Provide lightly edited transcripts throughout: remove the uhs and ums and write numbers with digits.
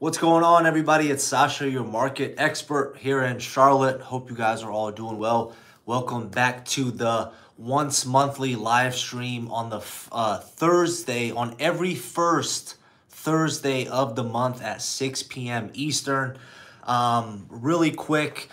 What's going on, everybody? It's Sasha, your market expert here in Charlotte. Hope you guys are all doing well. Welcome back to the once monthly live stream on the Thursday, on every first Thursday of the month at 6 p.m. Eastern. Really quick,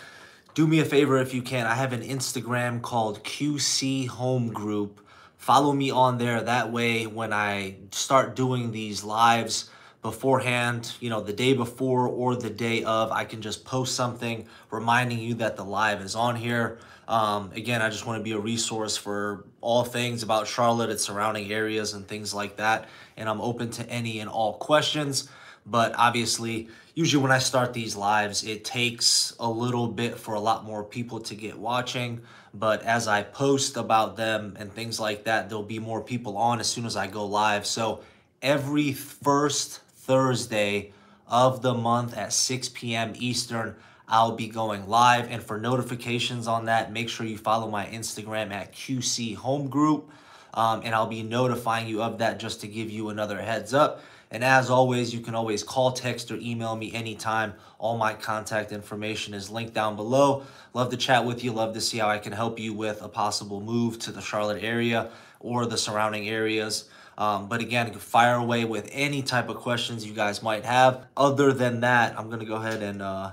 do me a favor if you can. I have an Instagram called QC Home Group. Follow me on there. That way, when I start doing these lives beforehand, the day before or the day of, I can just post something reminding you that the live is on here. Again, I just want to be a resource for all things about Charlotte, its surrounding areas, and things like that. And I'm open to any and all questions. But obviously, usually when I start these lives, it takes a little bit for a lot more people to get watching. But as I post about them and things like that, there'll be more people on as soon as I go live. So every first Thursday of the month at 6 p.m. Eastern, I'll be going live. And for notifications on that, make sure you follow my Instagram at QC Home Group. And I'll be notifying you of that just to give you another heads up. And as always, you can always call, text, or email me anytime. All my contact information is linked down below. Love to chat with you. Love to see how I can help you with a possible move to the Charlotte area or the surrounding areas. But again, fire away with any type of questions you guys might have. Other than that, I'm going to go ahead and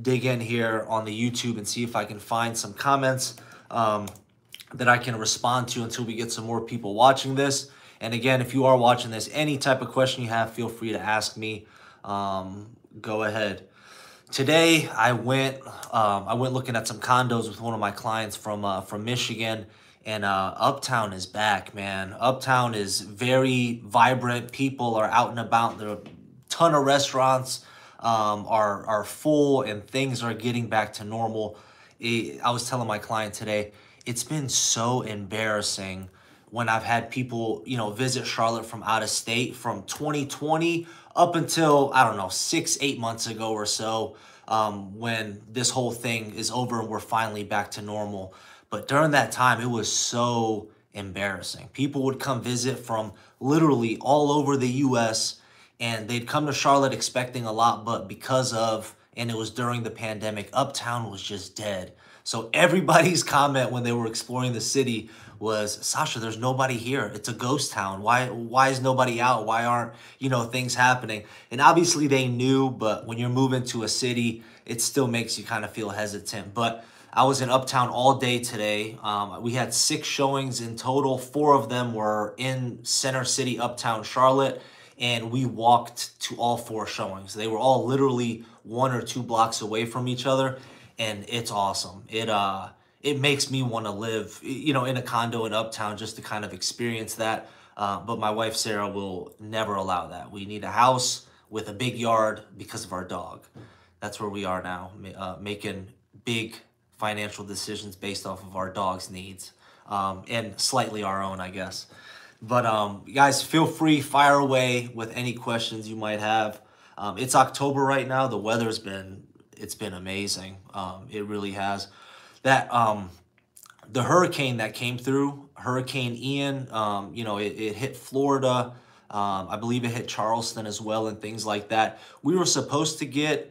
dig in here on the YouTube and see if I can find some comments that I can respond to until we get some more people watching this. And again, if you are watching this, any type of question you have, feel free to ask me. Go ahead. Today, I went looking at some condos with one of my clients from Michigan, and Uptown is back, man. Uptown is very vibrant. People are out and about. There are a ton of restaurants are full, and things are getting back to normal. I was telling my client today, it's been so embarrassing when I've had people, visit Charlotte from out of state from 2020 up until, I don't know, 6-8 months ago or so, when this whole thing is over and we're finally back to normal. But during that time, it was so embarrassing. People would come visit from literally all over the U.S., and they'd come to Charlotte expecting a lot, but and it was during the pandemic, Uptown was just dead. So everybody's comment when they were exploring the city was, Sasha, there's nobody here. It's a ghost town. Why is nobody out? Why aren't, things happening? And obviously they knew, but when you're moving to a city, it still makes you kind of feel hesitant. But I was in Uptown all day today. We had 6 showings in total. 4 of them were in Center City, Uptown Charlotte, and we walked to all 4 showings. They were all literally 1 or 2 blocks away from each other, and it's awesome. It makes me want to live, in a condo in Uptown just to kind of experience that. But my wife, Sarah, will never allow that. We need a house with a big yard because of our dog. That's where we are now, making big financial decisions based off of our dog's needs, and slightly our own, I guess. But guys, feel free, fire away with any questions you might have. It's October right now. The weather's been amazing. It really has. That the hurricane that came through, Hurricane Ian, it hit Florida. I believe it hit Charleston as well and things like that. We were supposed to get,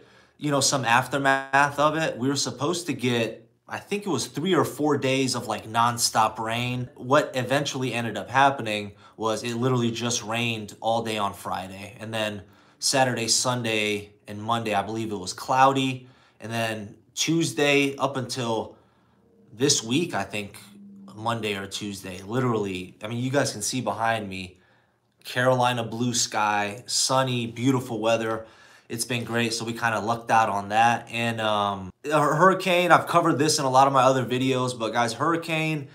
some aftermath of it. We were supposed to get, I think it was 3 or 4 days of like nonstop rain. What eventually ended up happening was it literally just rained all day on Friday. And then Saturday, Sunday, and Monday, I believe it was cloudy. And then Tuesday up until this week, I think Monday or Tuesday, literally, I mean, you guys can see behind me, Carolina blue sky, sunny, beautiful weather. It's been great, so we kind of lucked out on that. And hurricane, I've covered this in a lot of my other videos, but guys, hurricane,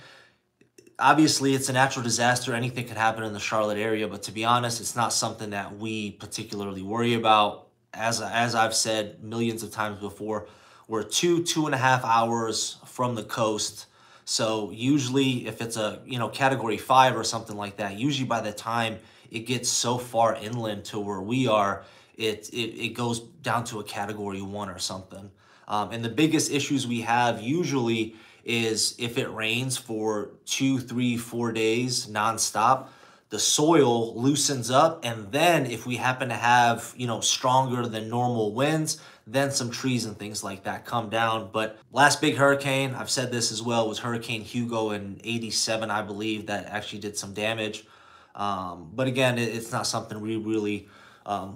obviously it's a natural disaster. Anything can happen in the Charlotte area, but to be honest, it's not something that we particularly worry about. As I've said millions of times before, we're 2.5 hours from the coast. So usually if it's a, category 5 or something like that, usually by the time it gets so far inland to where we are, it goes down to a category 1 or something. And the biggest issues we have usually is if it rains for 2, 3, 4 days nonstop, the soil loosens up, and then if we happen to have, stronger than normal winds, then some trees and things like that come down. But last big hurricane, I've said this as well, was Hurricane Hugo in '87, I believe, that actually did some damage. But again, it's not something we really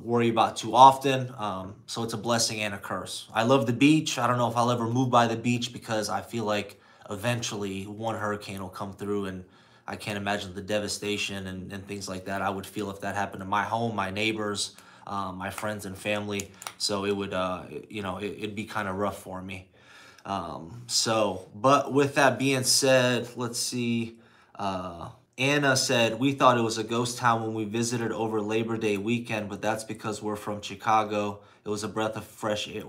worry about too often. So it's a blessing and a curse. I love the beach. I don't know if I'll ever move by the beach because I feel like eventually one hurricane will come through, and I can't imagine the devastation and things like that I would feel if that happened to my home, my neighbors, my friends and family. So it would, it'd be kind of rough for me. But with that being said, let's see. Anna said, we thought it was a ghost town when we visited over Labor Day weekend, but that's because we're from Chicago. It was a breath of fresh air.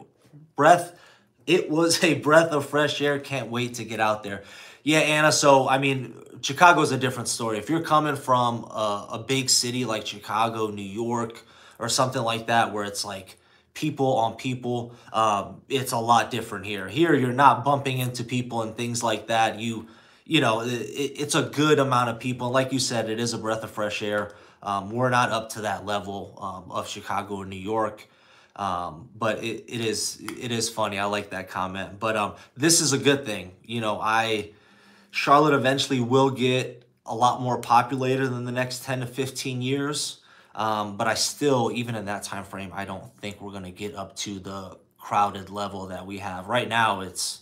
It was a breath of fresh air. Can't wait to get out there. Yeah, Anna, so, I mean, Chicago's a different story. If you're coming from a big city like Chicago, New York, or something like that, where it's like people on people, it's a lot different here. Here, you're not bumping into people and things like that. It's a good amount of people. Like you said, it is a breath of fresh air. We're not up to that level of Chicago or New York. But it is funny. I like that comment. But this is a good thing. Charlotte eventually will get a lot more populated in the next 10 to 15 years. But I still, even in that time frame, I don't think we're going to get up to the crowded level that we have. Right now, it's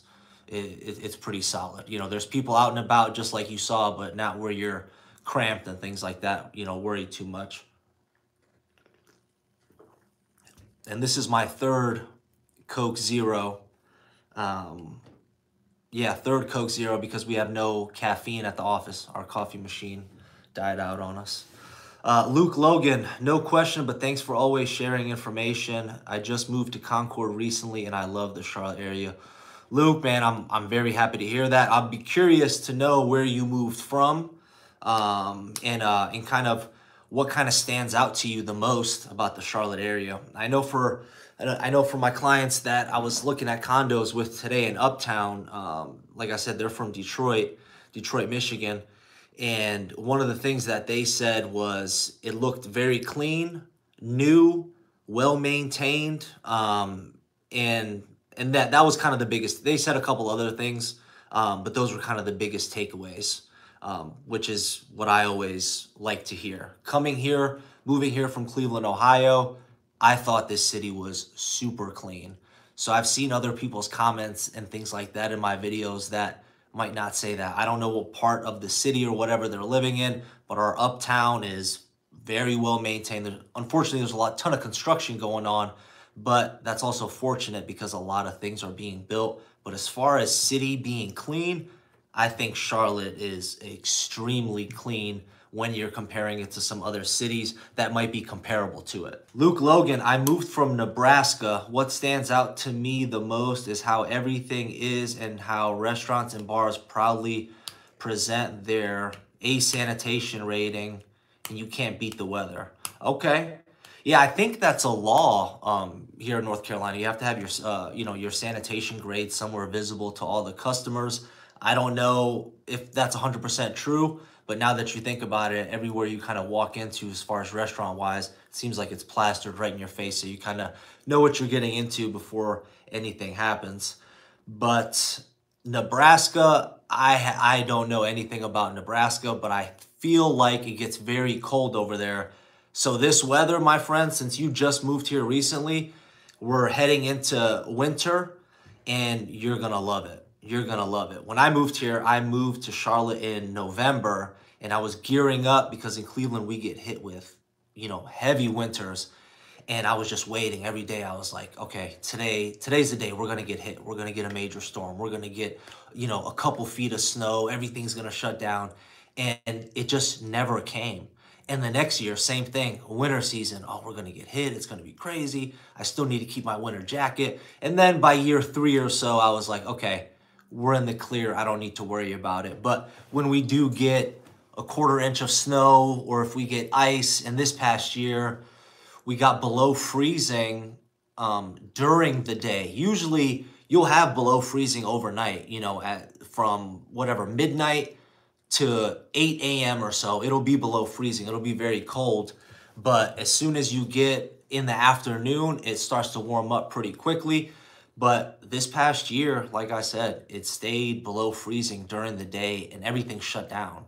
pretty solid. There's people out and about just like you saw, but not where you're cramped and things like that, worry too much. And this is my third Coke Zero. Third Coke Zero because we have no caffeine at the office. Our coffee machine died out on us. Luke Logan, no question, but thanks for always sharing information. I just moved to Concord recently, and I love the Charlotte area. Luke, man, I'm very happy to hear that. I'll be curious to know where you moved from, and kind of what kind of stands out to you the most about the Charlotte area. I know for my clients that I was looking at condos with today in Uptown, like I said, they're from Detroit, Michigan. And one of the things that they said was it looked very clean, new, well-maintained, and that was kind of the biggest. They said a couple other things, but those were kind of the biggest takeaways, which is what I always like to hear. Moving here from Cleveland, Ohio, I thought this city was super clean. So I've seen other people's comments and things like that in my videos that might not say that. I don't know what part of the city or whatever they're living in, but our Uptown is very well maintained. Unfortunately, there's a ton of construction going on, but that's also fortunate because a lot of things are being built. But as far as city being clean, I think Charlotte is extremely clean when you're comparing it to some other cities that might be comparable to it. Luke Logan, I moved from Nebraska. What stands out to me the most is how everything is and how restaurants and bars proudly present their A sanitation rating, and you can't beat the weather. Okay. Yeah, I think that's a law here in North Carolina. You have to have your sanitation grade somewhere visible to all the customers. I don't know if that's 100% true, but now that you think about it, everywhere you kind of walk into as far as restaurant-wise, it seems like it's plastered right in your face, so you kind of know what you're getting into before anything happens. But Nebraska, I don't know anything about Nebraska, but I feel like it gets very cold over there. So this weather, my friend, since you just moved here recently, we're heading into winter, and you're going to love it. You're going to love it. When I moved here, I moved to Charlotte in November, and I was gearing up because in Cleveland, we get hit with, heavy winters. And I was just waiting every day. I was like, okay, today's the day we're going to get hit. We're going to get a major storm. We're going to get, a couple feet of snow. Everything's going to shut down. And it just never came. And the next year, same thing, winter season. Oh, we're going to get hit. It's going to be crazy. I still need to keep my winter jacket. And then by year 3 or so, I was like, okay, we're in the clear. I don't need to worry about it. But when we do get a 1/4 inch of snow, or if we get ice, and this past year, we got below freezing during the day. Usually, you'll have below freezing overnight, from whatever, midnight to 8 a.m. or so, it'll be below freezing. It'll be very cold. But as soon as you get in the afternoon, it starts to warm up pretty quickly. But this past year, like I said, it stayed below freezing during the day and everything shut down.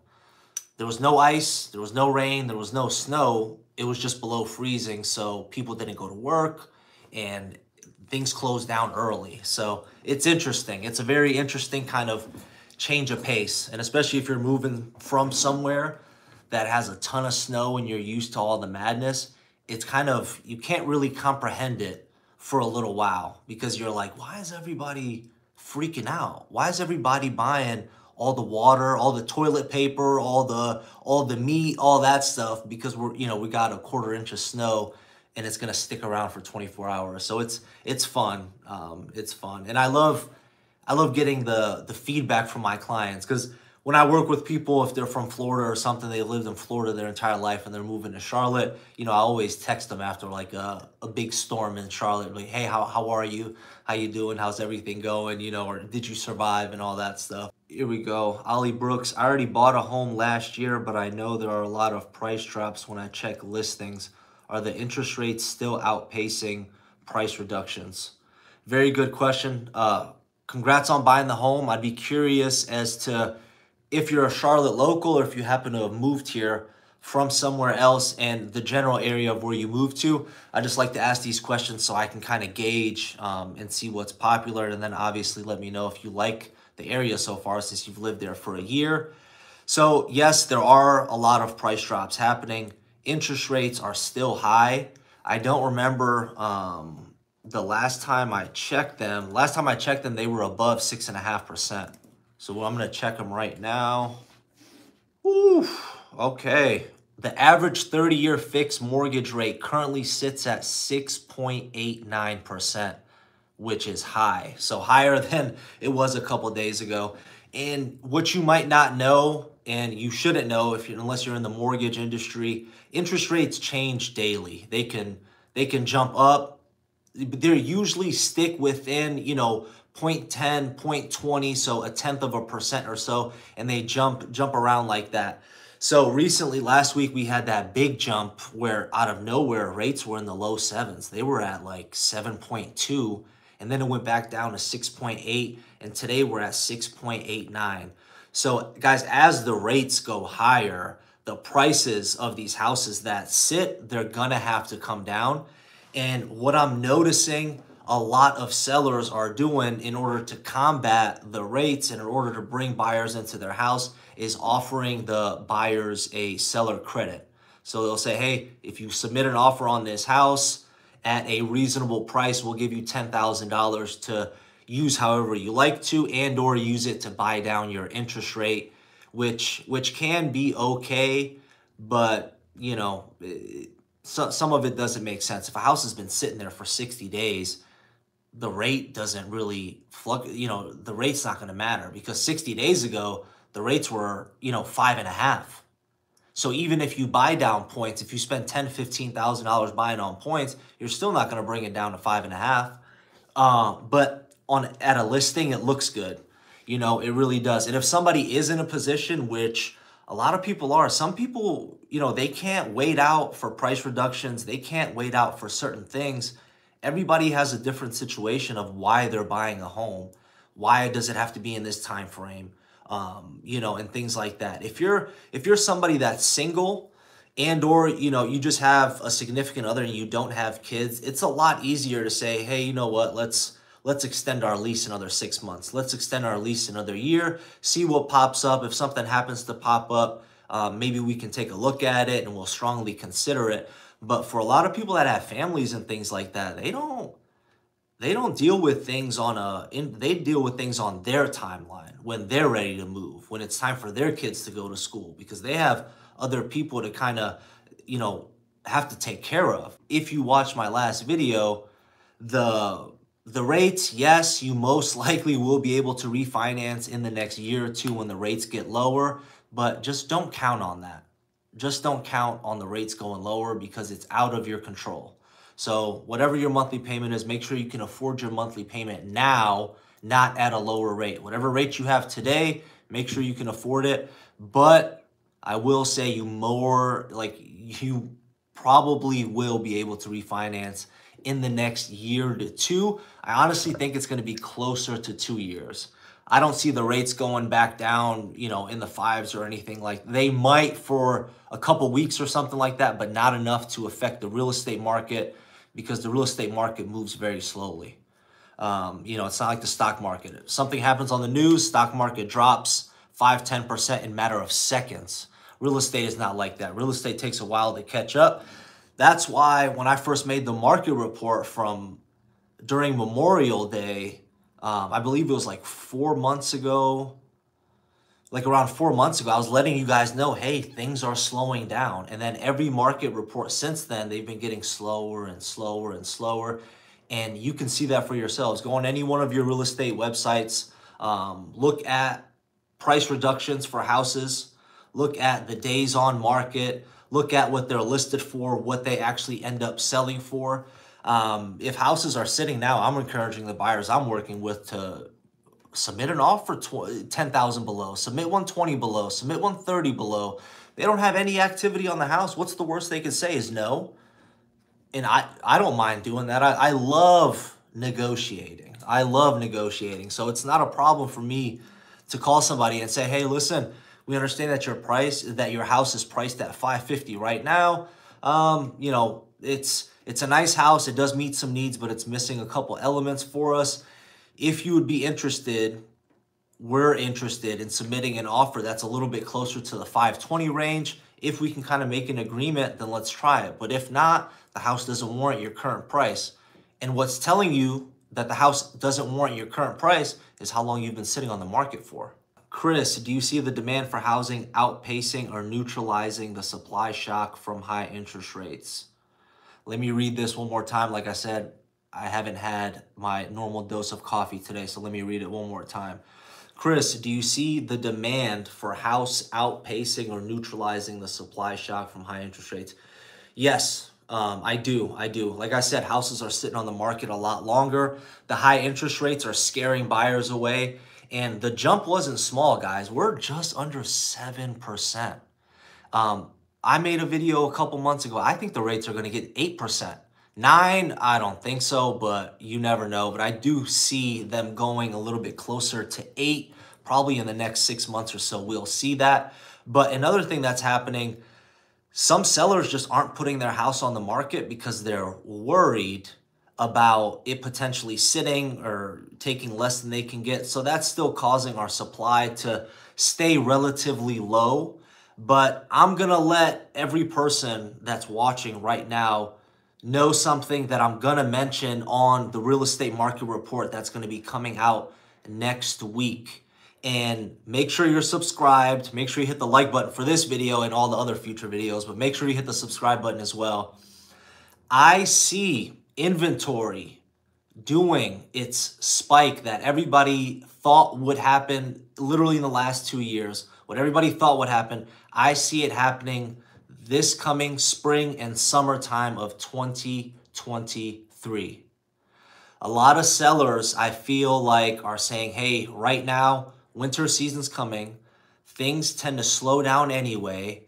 There was no ice, there was no rain, there was no snow. It was just below freezing, so people didn't go to work and things closed down early. So it's interesting. It's a very interesting kind of change of pace. And especially if you're moving from somewhere that has a ton of snow and you're used to all the madness, it's kind of, you can't really comprehend it for a little while because you're like, why is everybody freaking out? Why is everybody buying all the water, all the toilet paper, all the meat, all that stuff? Because we got a 1/4 inch of snow and it's gonna stick around for 24 hours. So it's fun. It's fun. And I love getting the feedback from my clients, because when I work with people, if they're from Florida or something, they lived in Florida their entire life and they're moving to Charlotte, I always text them after like a big storm in Charlotte, like, hey, how are you? How you doing? How's everything going? Or did you survive and all that stuff. Here we go. Ollie Brooks, I already bought a home last year, but I know there are a lot of price drops when I check listings. Are the interest rates still outpacing price reductions? Very good question. Congrats on buying the home. I'd be curious as to if you're a Charlotte local or if you happen to have moved here from somewhere else and the general area of where you moved to. I just like to ask these questions so I can kind of gauge and see what's popular, and then obviously let me know if you like the area so far since you've lived there for a year. So yes, there are a lot of price drops happening. Interest rates are still high. I don't remember the last time I checked them. Last time I checked them, they were above 6.5%. So I'm going to check them right now. Oof, okay. The average 30-year fixed mortgage rate currently sits at 6.89%, which is high. So higher than it was a couple days ago. And what you might not know, and you shouldn't know unless you're in the mortgage industry, interest rates change daily. They can jump up. They usually stick within, 0.10, 0.20, so 0.1% or so, and they jump around like that. So recently, last week, we had that big jump where out of nowhere, rates were in the low sevens. They were at like 7.2, and then it went back down to 6.8, and today we're at 6.89. So guys, as the rates go higher, the prices of these houses that sit, they're gonna have to come down. And what I'm noticing a lot of sellers are doing in order to combat the rates and in order to bring buyers into their house is offering the buyers a seller credit. So they'll say, hey, if you submit an offer on this house at a reasonable price, we'll give you $10,000 to use however you like to, and or use it to buy down your interest rate, which can be okay, but some of it doesn't make sense. If a house has been sitting there for 60 days, the rate doesn't really the rate's not going to matter, because 60 days ago, the rates were, 5.5. So even if you buy down points, if you spend $10,000, $15,000 buying on points, you're still not going to bring it down to 5.5. But at a listing, it looks good. It really does. And if somebody is in a position, which a lot of people are, some people, they can't wait out for price reductions. They can't wait out for certain things. Everybody has a different situation of why they're buying a home. Why does it have to be in this time frame? And things like that. If you're somebody that's single and or, you just have a significant other and you don't have kids, it's a lot easier to say, hey, you know what, let's extend our lease another 6 months. Let's extend our lease another year, see what pops up. If something happens to pop up, maybe we can take a look at it and we'll strongly consider it. But for a lot of people that have families and things like that, they don't deal with things they deal with things on their timeline when they're ready to move, when it's time for their kids to go to school, because they have other people to kind of, have to take care of. If you watch my last video, the rates, yes, you most likely will be able to refinance in the next year or two when the rates get lower, but just don't count on that. Just don't count on the rates going lower, because it's out of your control. So whatever your monthly payment is, make sure you can afford your monthly payment now, not at a lower rate. Whatever rate you have today, Make sure you can afford it. But I will say you probably will be able to refinance in the next year to two. I honestly think it's going to be closer to 2 years. I don't see the rates going back down, in the fives or anything like. They might for a couple weeks or something like that, but not enough to affect the real estate market, because the real estate market moves very slowly. It's not like the stock market. If something happens on the news, stock market drops 5-10% in a matter of seconds. Real estate is not like that. Real estate takes a while to catch up. That's why when I first made the market report from during Memorial Day, I believe it was like 4 months ago, around 4 months ago, I was letting you guys know, hey, things are slowing down. And then every market report since then, they've been getting slower and slower and slower. And you can see that for yourselves. Go on any one of your real estate websites, look at price reductions for houses, look at the days on market, look at what they're listed for, what they actually end up selling for. If houses are sitting now, I'm encouraging the buyers I'm working with to submit an offer 10,000 below, submit 120 below, submit 130 below. They don't have any activity on the house. What's the worst they can say is no? And I don't mind doing that. I love negotiating. I love negotiating. So it's not a problem for me to call somebody and say, hey, listen, we understand that your house is priced at $550 right now. It's a nice house. It does meet some needs, but it's missing a couple elements for us. If you would be interested, we're interested in submitting an offer that's a little bit closer to the 520 range. If we can kind of make an agreement, then let's try it. But if not, the house doesn't warrant your current price. And what's telling you that the house doesn't warrant your current price is how long you've been sitting on the market for. Chris, do you see the demand for housing outpacing or neutralizing the supply shock from high interest rates? Let me read this one more time. Like I said, I haven't had my normal dose of coffee today, so let me read it one more time. Chris, do you see the demand for house outpacing or neutralizing the supply shock from high interest rates? Yes, I do. Like I said, houses are sitting on the market a lot longer. The high interest rates are scaring buyers away. And the jump wasn't small, guys. We're just under 7%. I made a video a couple months ago. I think the rates are going to get 8%. 9, I don't think so, but you never know. But I do see them going a little bit closer to 8, probably in the next 6 months or so. We'll see that. But another thing that's happening, some sellers just aren't putting their house on the market because they're worried about it potentially sitting or taking less than they can get. So that's still causing our supply to stay relatively low. But I'm going to let every person that's watching right now know something that I'm going to mention on the real estate market report that's going to be coming out next week. And make sure you're subscribed. Make sure you hit the like button for this video and all the other future videos, but make sure you hit the subscribe button as well. I see inventory doing its spike that everybody thought would happen literally in the last 2 years. What everybody thought would happen, I see it happening this coming spring and summertime of 2023. A lot of sellers, I feel like, are saying, hey, right now, winter season's coming. Things tend to slow down anyway.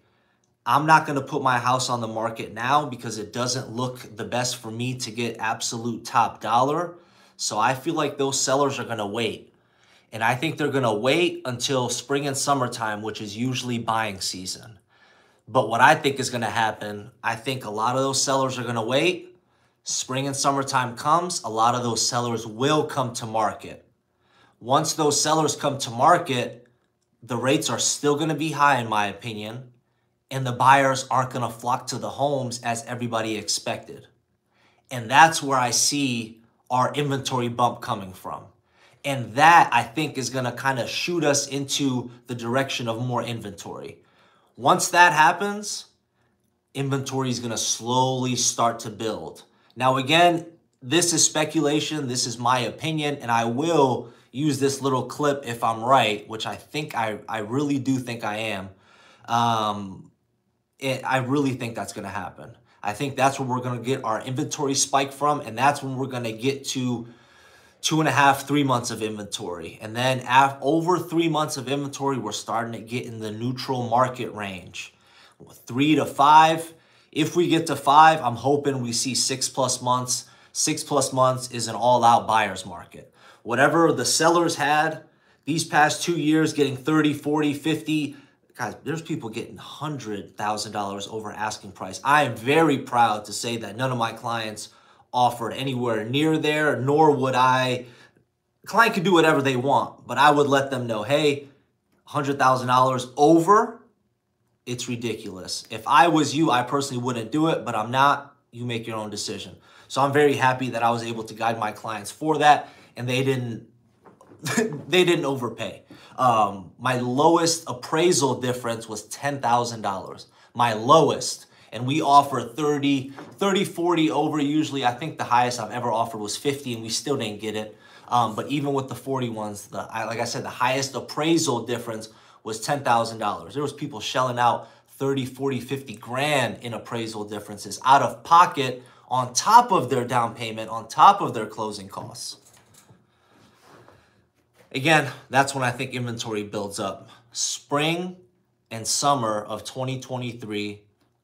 I'm not going to put my house on the market now because it doesn't look the best for me to get absolute top dollar. So I feel like those sellers are going to wait. And I think they're going to wait until spring and summertime, which is usually buying season. But what I think is going to happen, I think a lot of those sellers are going to wait. Spring and summertime comes, a lot of those sellers will come to market. Once those sellers come to market, the rates are still going to be high, in my opinion, and the buyers aren't going to flock to the homes as everybody expected. And that's where I see our inventory bump coming from. And that, I think, is going to kind of shoot us into the direction of more inventory. Once that happens, inventory is going to slowly start to build. Now, again, this is speculation. This is my opinion, and I will use this little clip if I'm right, which I think I really do think I am. I really think that's going to happen. I think that's where we're going to get our inventory spike from, and that's when we're going to get to 2.5, 3 months of inventory. And then over 3 months of inventory, we're starting to get in the neutral market range. 3 to 5. If we get to 5, I'm hoping we see 6+ months. 6+ months is an all-out buyer's market. Whatever the sellers had these past 2 years, getting 30, 40, 50, guys, there's people getting $100,000 over asking price. I am very proud to say that none of my clients offered anywhere near there, nor would I. Client could do whatever they want, but I would let them know, hey, $100,000 over, it's ridiculous. If I was you, I personally wouldn't do it, but I'm not. You make your own decision. So I'm very happy that I was able to guide my clients for that, and they didn't they didn't overpay. My lowest appraisal difference was $10,000. My lowest. And we offer 30, 40 over usually. I think the highest I've ever offered was 50, and we still didn't get it. But even with the 40 ones, like I said, the highest appraisal difference was $10,000. There was people shelling out 30, 40, 50 grand in appraisal differences out of pocket on top of their down payment, on top of their closing costs. Again, that's when I think inventory builds up. Spring and summer of 2023,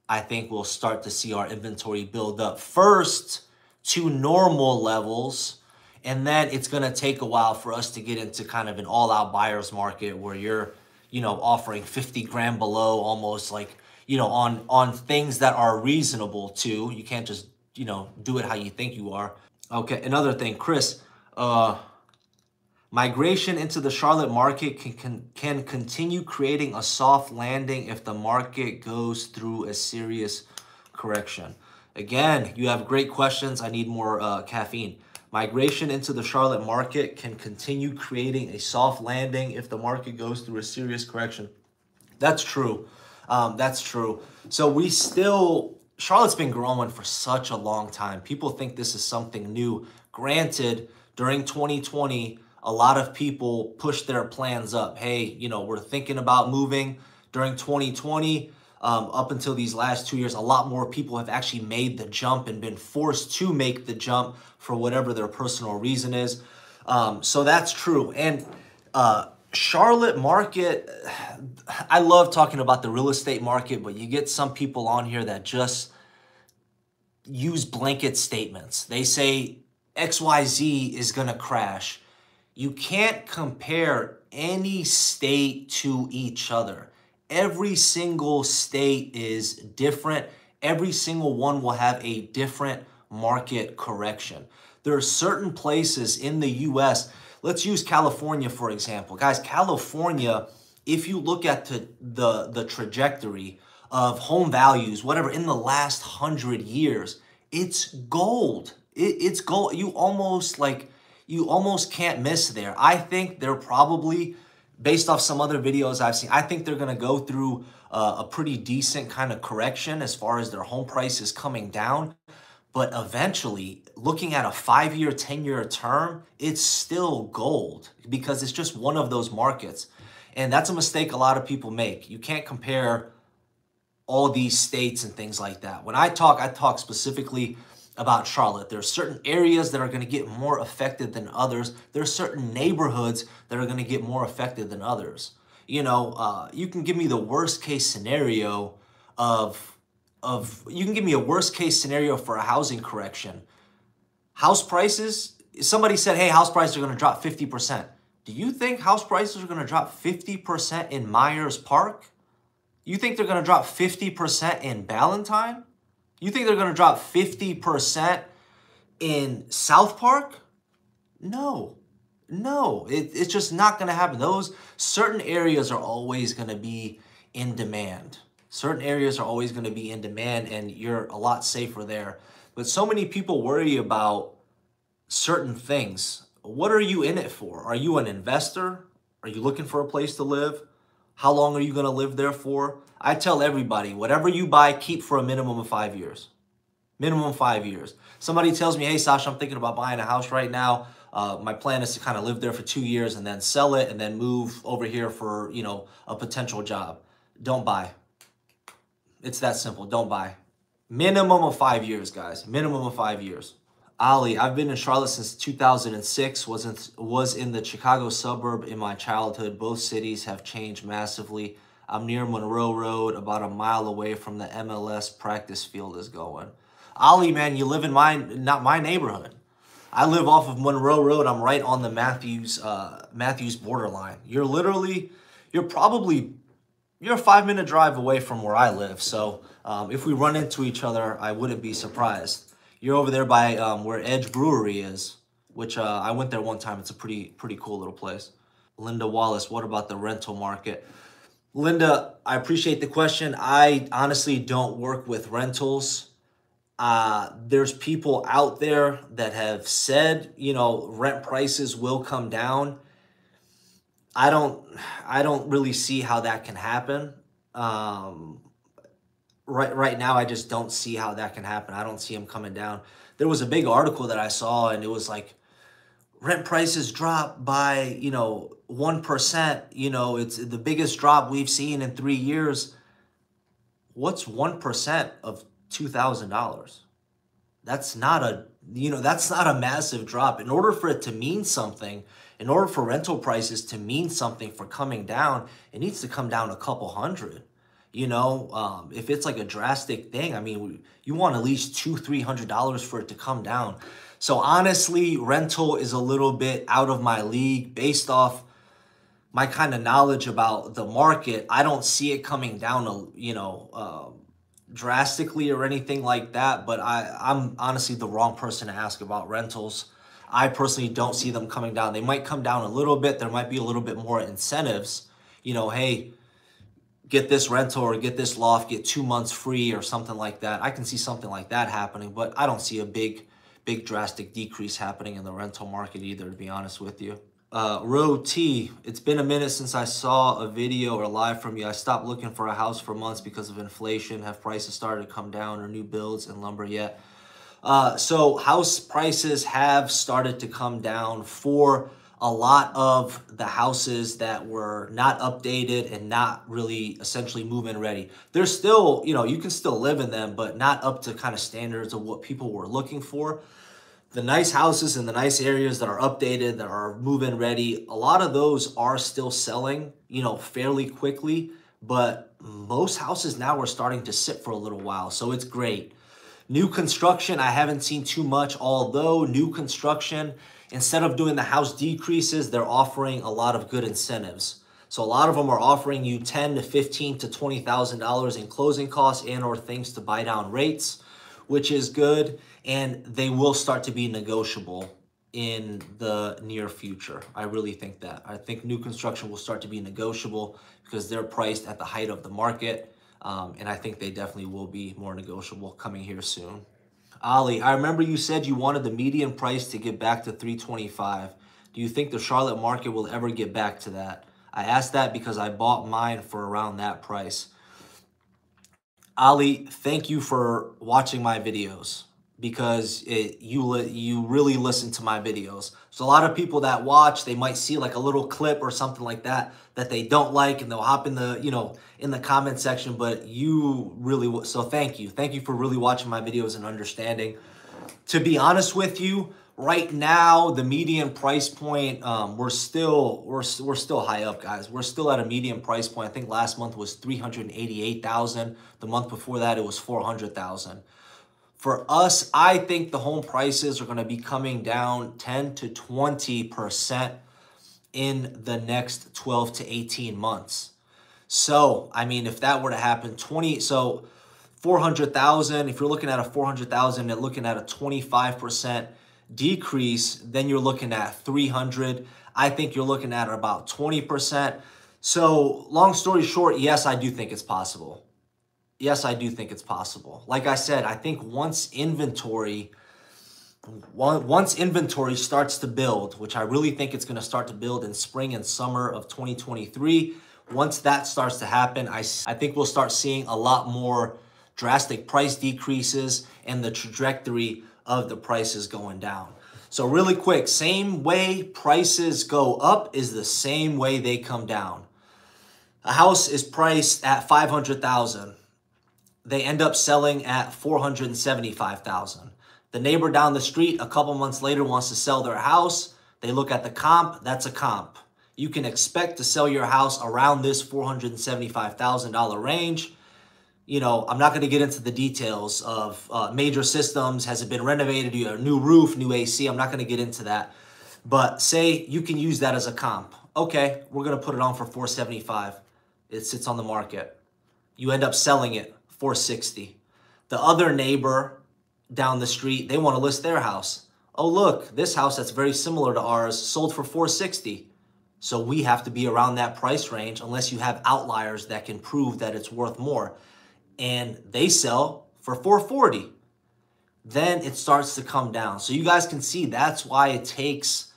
I think we'll start to see our inventory build up first to normal levels, and then it's going to take a while for us to get into kind of an all-out buyer's market where you're, offering 50 grand below, almost like, on things that are reasonable too. You can't just, do it how you think you are. Okay, another thing, Chris, migration into the Charlotte market can continue creating a soft landing if the market goes through a serious correction. Again, you have great questions. I need more caffeine. Migration into the Charlotte market can continue creating a soft landing if the market goes through a serious correction. That's true. That's true. So Charlotte's been growing for such a long time. People think this is something new. Granted, during 2020, a lot of people pushed their plans up. Hey, we're thinking about moving. During 2020, up until these last 2 years, a lot more people have actually made the jump and been forced to make the jump for whatever their personal reason is. So that's true. And Charlotte market, I love talking about the real estate market, but you get some people on here that just use blanket statements. They say XYZ is going to crash. You can't compare any state to each other. Every single state is different. Every single one will have a different market correction. There are certain places in the US, let's use California for example. Guys, California, if you look at the trajectory of home values, whatever, in the last 100 years, it's gold. It's gold. You almost can't miss there. I think they're probably, based off some other videos I've seen, I think they're going to go through a pretty decent kind of correction as far as their home prices coming down. But eventually, looking at a 5-year, 10-year term, it's still gold because it's just one of those markets. And that's a mistake a lot of people make. You can't compare all these states and things like that. When I talk specifically about Charlotte. There are certain areas that are going to get more affected than others. There are certain neighborhoods that are going to get more affected than others. You can give me the worst case scenario you can give me a worst case scenario for a housing correction. House prices, somebody said, hey, house prices are going to drop 50%. Do you think house prices are going to drop 50% in Myers Park? You think they're going to drop 50% in Ballantyne? You think they're going to drop 50% in South Park? No, it's just not going to happen. Those certain areas are always going to be in demand. Certain areas are always going to be in demand, and you're a lot safer there. But so many people worry about certain things. What are you in it for? Are you an investor? Are you looking for a place to live? How long are you going to live there for? I tell everybody, whatever you buy, keep for a minimum of 5 years. Minimum 5 years. Somebody tells me, hey, Sasha, I'm thinking about buying a house right now. My plan is to kind of live there for 2 years and then sell it and then move over here for, a potential job. Don't buy. It's that simple. Don't buy. Minimum of 5 years, guys. Minimum of 5 years. Ali, I've been in Charlotte since 2006, was in the Chicago suburb in my childhood. Both cities have changed massively. I'm near Monroe Road, about a mile away from the MLS practice field is going. Ali, man, you live in not my neighborhood. I live off of Monroe Road. I'm right on the Matthews borderline. You're a 5-minute drive away from where I live. So if we run into each other, I wouldn't be surprised. You're over there by where Edge Brewery is, which I went there one time. It's a pretty cool little place. Linda Wallace, what about the rental market? Linda, I appreciate the question. I honestly don't work with rentals. There's people out there that have said, rent prices will come down. I don't really see how that can happen. Right now, I just don't see how that can happen. I don't see them coming down. There was a big article that I saw, and it was like, rent prices dropped by, 1%. It's the biggest drop we've seen in 3 years. What's 1% of $2,000? That's not a massive drop. In order for it to mean something, in order for rental prices to mean something for coming down, it needs to come down a couple hundred. If it's like a drastic thing, I mean, you want at least $200-300 for it to come down. So honestly, rental is a little bit out of my league based off my kind of knowledge about the market. I don't see it coming down, drastically or anything like that. But I'm honestly the wrong person to ask about rentals. I personally don't see them coming down. They might come down a little bit. There might be a little bit more incentives. Hey, get this rental or get this loft, get 2 months free or something like that. I can see something like that happening, but I don't see a big drastic decrease happening in the rental market either, to be honest with you. Row T, it's been a minute since I saw a video or live from you. I stopped looking for a house for months because of inflation. Have prices started to come down or new builds and lumber yet? So house prices have started to come down for a lot of the houses that were not updated and not really essentially move-in ready. They're still, you can still live in them, but not up to kind of standards of what people were looking for. The nice houses in the nice areas that are updated, that are move-in ready, a lot of those are still selling, fairly quickly, but most houses now are starting to sit for a little while, so it's great. New construction, I haven't seen too much, although new construction, instead of doing the house decreases, they're offering a lot of good incentives. So a lot of them are offering you $10,000 to $15,000 to $20,000 in closing costs and or things to buy down rates, which is good. And they will start to be negotiable in the near future. I really think that. I think new construction will start to be negotiable because they're priced at the height of the market. And I think they definitely will be more negotiable coming here soon. Ali, I remember you said you wanted the median price to get back to $325. Do you think the Charlotte market will ever get back to that? I asked that because I bought mine for around that price. Ali, thank you for watching my videos because you really listen to my videos. So a lot of people that watch, they might see like a little clip or something like that they don't like, and they'll hop in the, in the comment section, but you really, so thank you. Thank you for really watching my videos and understanding. To be honest with you, right now, the median price point, we're still high up, guys. We're still at a median price point. I think last month was $388,000. The month before that, it was $400,000. For us, I think the home prices are going to be coming down 10 to 20% in the next 12 to 18 months. So, I mean, if that were to happen, 400,000, if you're looking at a 400,000 and looking at a 25% decrease, then you're looking at 300. I think you're looking at about 20%. So, long story short, yes, I do think it's possible. Yes, I do think it's possible. Like I said, I think once inventory starts to build, which I really think it's going to start to build in spring and summer of 2023, once that starts to happen, I think we'll start seeing a lot more drastic price decreases and the trajectory of the prices going down. So really quick, same way prices go up is the same way they come down. A house is priced at $500,000. They end up selling at $475,000. The neighbor down the street a couple months later wants to sell their house. They look at the comp, that's a comp. You can expect to sell your house around this $475,000 range. You know, I'm not going to get into the details of major systems. Has it been renovated? You have a new roof, new AC. I'm not going to get into that. But say you can use that as a comp. Okay, we're going to put it on for $475. It sits on the market. You end up selling it $460. The other neighbor down the street, they want to list their house. Oh, look, this house that's very similar to ours sold for $460. So we have to be around that price range unless you have outliers that can prove that it's worth more. And they sell for $440. Then it starts to come down. So you guys can see that's why it takes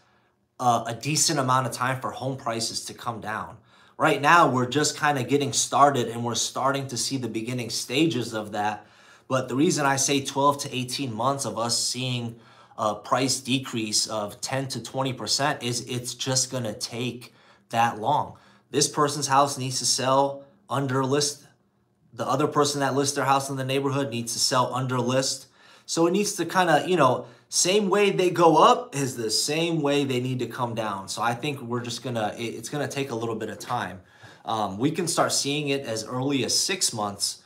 a decent amount of time for home prices to come down. Right now, we're just kind of getting started and we're starting to see the beginning stages of that. But the reason I say 12 to 18 months of us seeing a price decrease of 10 to 20% is it's just going to take that long. This person's house needs to sell under list. The other person that lists their house in the neighborhood needs to sell under list. So it needs to kind of, you know, same way they go up is the same way they need to come down. So I think we're just going to, it's going to take a little bit of time. We can start seeing it as early as 6 months.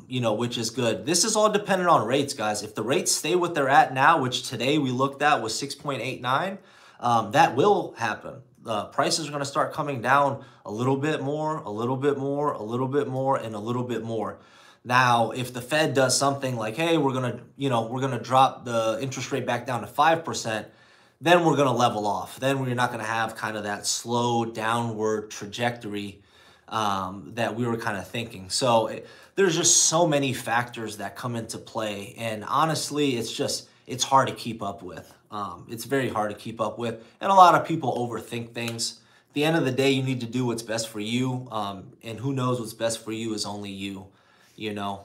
You know, which is good. This is all dependent on rates, guys. If the rates stay what they're at now, which today we looked at was 6.89, that will happen. Prices are going to start coming down a little bit more, a little bit more, a little bit more, and a little bit more. Now, if the Fed does something like, hey, we're going to, you know, we're going to drop the interest rate back down to 5%, then we're going to level off. Then we're not going to have kind of that slow downward trajectory that we were kind of thinking. So there's just so many factors that come into play. And honestly, it's hard to keep up with. It's very hard to keep up with. And a lot of people overthink things. At the end of the day, you need to do what's best for you. And who knows what's best for you is only you, you know.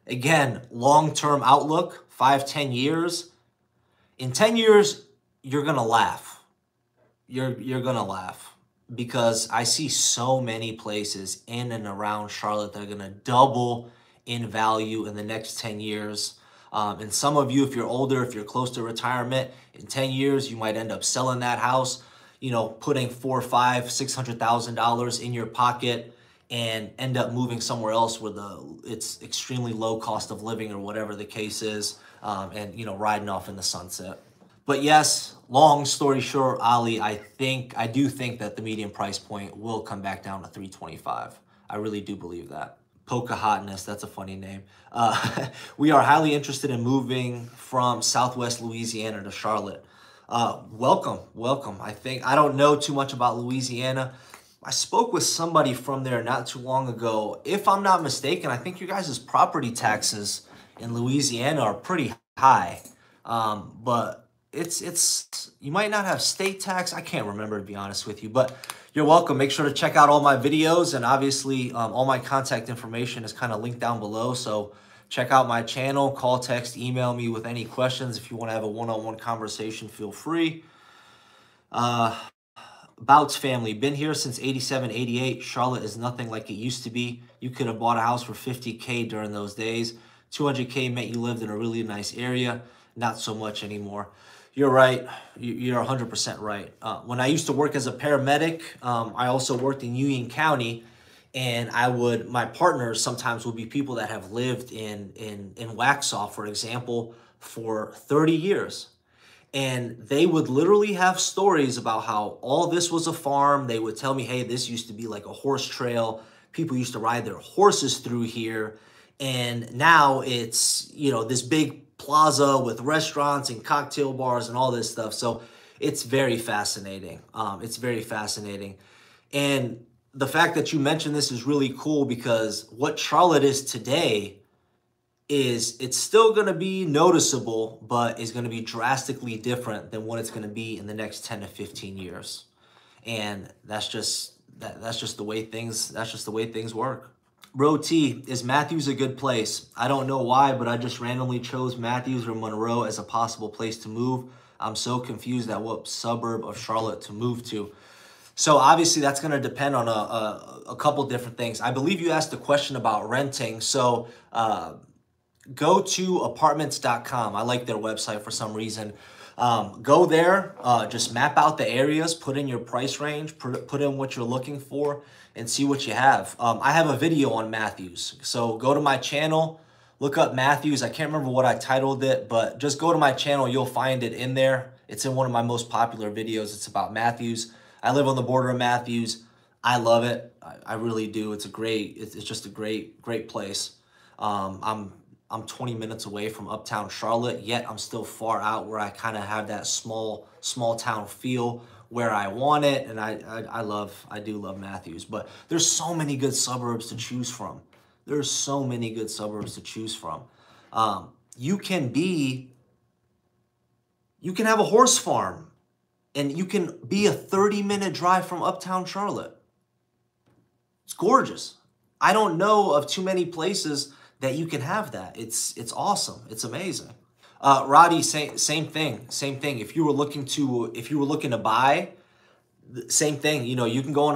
Again, long-term outlook, 5-10 years. In 10 years, you're going to laugh. You're going to laugh. Because I see so many places in and around Charlotte that are going to double in value in the next 10 years. And some of you, if you're older, if you're close to retirement, in 10 years, you might end up selling that house, you know, putting $400,000, $500,000, $600,000 in your pocket and end up moving somewhere else where it's extremely low cost of living or whatever the case is, and, you know, riding off in the sunset. But yes, long story short, Ali, I do think that the median price point will come back down to $325. I really do believe that. Pocahontas, that's a funny name. We are highly interested in moving from Southwest Louisiana to Charlotte. Welcome. I don't know too much about Louisiana. I spoke with somebody from there not too long ago. If I'm not mistaken, I think your guys' property taxes in Louisiana are pretty high. But it's you might not have state tax. I can't remember, to be honest with you, but you're welcome. Make sure to check out all my videos, and obviously all my contact information is kind of linked down below. So check out my channel, call, text, email me with any questions. If you want to have a one-on-one conversation, feel free. Bouts family, been here since 87, 88. Charlotte is nothing like it used to be. You could have bought a house for $50K during those days. $200K meant you lived in a really nice area. Not so much anymore. You're right. You're 100% right. When I used to work as a paramedic, I also worked in Union County, and my partners sometimes would be people that have lived in Waxhaw, for example, for 30 years. And they would literally have stories about how all this was a farm. They would tell me, hey, this used to be like a horse trail. People used to ride their horses through here. And now it's, you know, this big plaza with restaurants and cocktail bars and all this stuff. So it's very fascinating. It's very fascinating. And the fact that you mentioned this is really cool, because what Charlotte is today is it's still going to be noticeable, but is going to be drastically different than what it's going to be in the next 10 to 15 years. And that's just the way things work. Bro T, is Matthews a good place? I don't know why, but I just randomly chose Matthews or Monroe as a possible place to move. I'm so confused at what suburb of Charlotte to move to. So obviously that's going to depend on a couple different things. I believe you asked a question about renting. So go to apartments.com. I like their website for some reason. Go there, just map out the areas, put in your price range, put in what you're looking for, and see what you have. I have a video on Matthews. So go to my channel, look up Matthews. I can't remember what I titled it, but just go to my channel. You'll find it in there. It's in one of my most popular videos. It's about Matthews. I live on the border of Matthews. I love it. I really do. It's just a great place. I'm 20 minutes away from uptown Charlotte, yet I'm still far out where I kind of have that small town feel where I want it. And I do love Matthews, but there's so many good suburbs to choose from. There's so many good suburbs to choose from. You can have a horse farm and you can be a 30-minute drive from uptown Charlotte. It's gorgeous. I don't know of too many places that you can have that. It's awesome. It's amazing. Roddy, same thing. If you were looking to buy, same thing. You know, you can go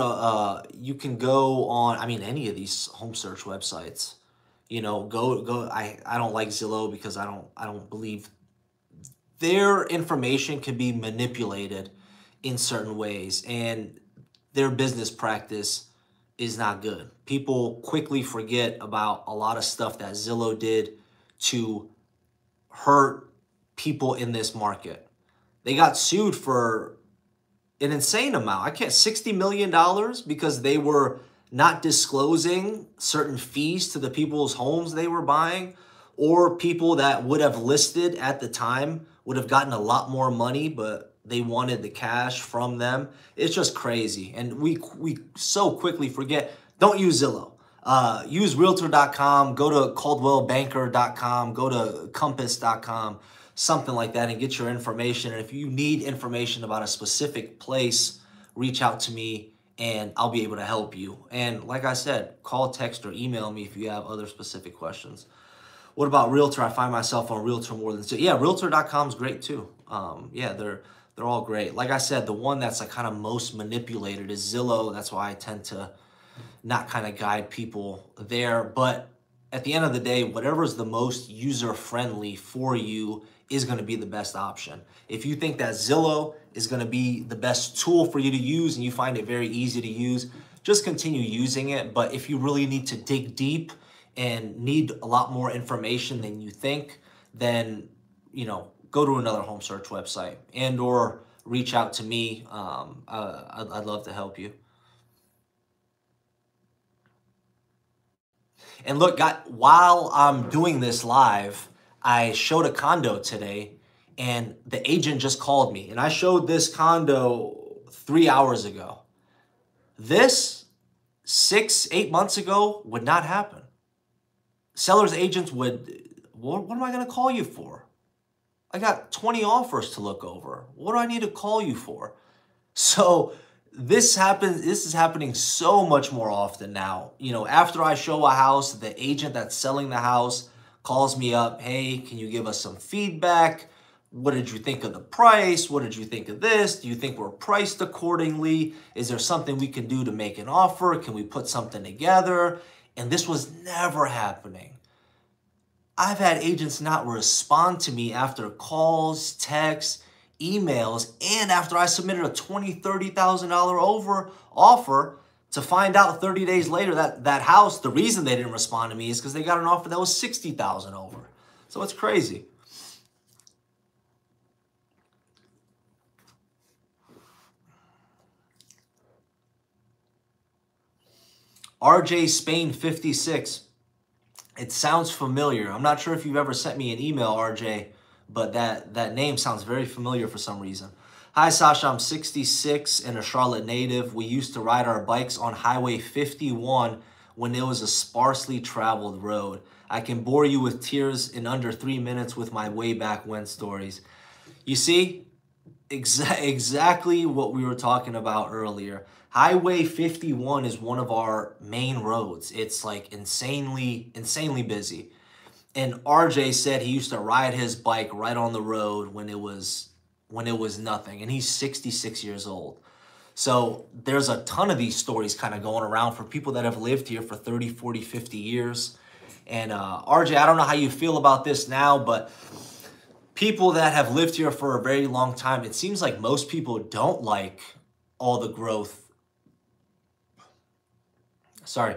on I mean, any of these home search websites. You know, go. I don't like Zillow because I don't believe their information can be manipulated in certain ways, and their business practice is not good. People quickly forget about a lot of stuff that Zillow did to hurt people in this market. They got sued for an insane amount. $60 million because they were not disclosing certain fees to the people's homes they were buying, or people that would have listed at the time would have gotten a lot more money, but they wanted the cash from them. It's just crazy. And we so quickly forget. Don't use Zillow. Use Realtor.com. Go to CaldwellBanker.com. Go to Compass.com. Something like that, and get your information. And if you need information about a specific place, reach out to me and I'll be able to help you. And like I said, call, text, or email me if you have other specific questions. What about Realtor? I find myself on Realtor more than... Yeah, Realtor.com is great too. Yeah, they're all great. Like I said, the one that's like kind of most manipulated is Zillow. That's why I tend to not kind of guide people there. But at the end of the day, whatever is the most user-friendly for you is going to be the best option. If you think that Zillow is going to be the best tool for you to use and you find it very easy to use, just continue using it. But if you really need to dig deep and need a lot more information than you think, then, you know, go to another home search website and or reach out to me. I'd love to help you. And look, while I'm doing this live, I showed a condo today and the agent just called me. And I showed this condo 3 hours ago. This 6-8 months ago would not happen. Sellers agents would, what am I going to call you for? I got 20 offers to look over. What do I need to call you for? So this is happening so much more often now. You know, after I show a house, the agent that's selling the house calls me up. Hey, can you give us some feedback? What did you think of the price? What did you think of this? Do you think we're priced accordingly? Is there something we can do to make an offer? Can we put something together? And this was never happening. I've had agents not respond to me after calls, texts, emails, and after I submitted a $20,000, $30,000 over offer, to find out 30 days later that that house, the reason they didn't respond to me is because they got an offer that was $60,000 over. So it's crazy. RJ Spain 56. It sounds familiar. I'm not sure if you've ever sent me an email, RJ, but that name sounds very familiar for some reason. Hi, Sasha. I'm 66 and a Charlotte native. We used to ride our bikes on Highway 51 when it was a sparsely traveled road. I can bore you with tears in under 3 minutes with my way back when stories. You see, exactly what we were talking about earlier. Highway 51 is one of our main roads. It's like insanely busy. And RJ said he used to ride his bike right on the road when it was nothing. And he's 66 years old. So there's a ton of these stories kind of going around for people that have lived here for 30, 40, 50 years. And RJ, I don't know how you feel about this now, but people that have lived here for a very long time, it seems like most people don't like all the growth. Sorry,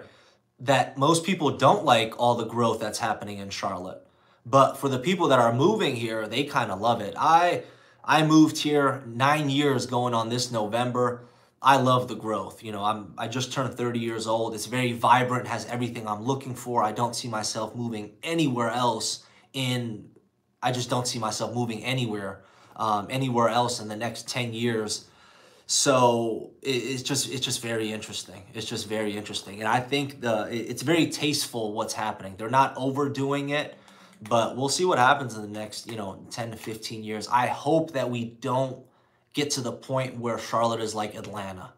that most people don't like all the growth that's happening in Charlotte. But for the people that are moving here, they kind of love it. I moved here 9 years going on this November. I love the growth. You know, I just turned 30 years old. It's very vibrant, has everything I'm looking for. I don't see myself moving anywhere else in I just don't see myself moving anywhere else in the next 10 years. So it's just very interesting. It's just very interesting. And I think it's very tasteful what's happening. They're not overdoing it, but we'll see what happens in the next, 10 to 15 years. I hope that we don't get to the point where Charlotte is like Atlanta.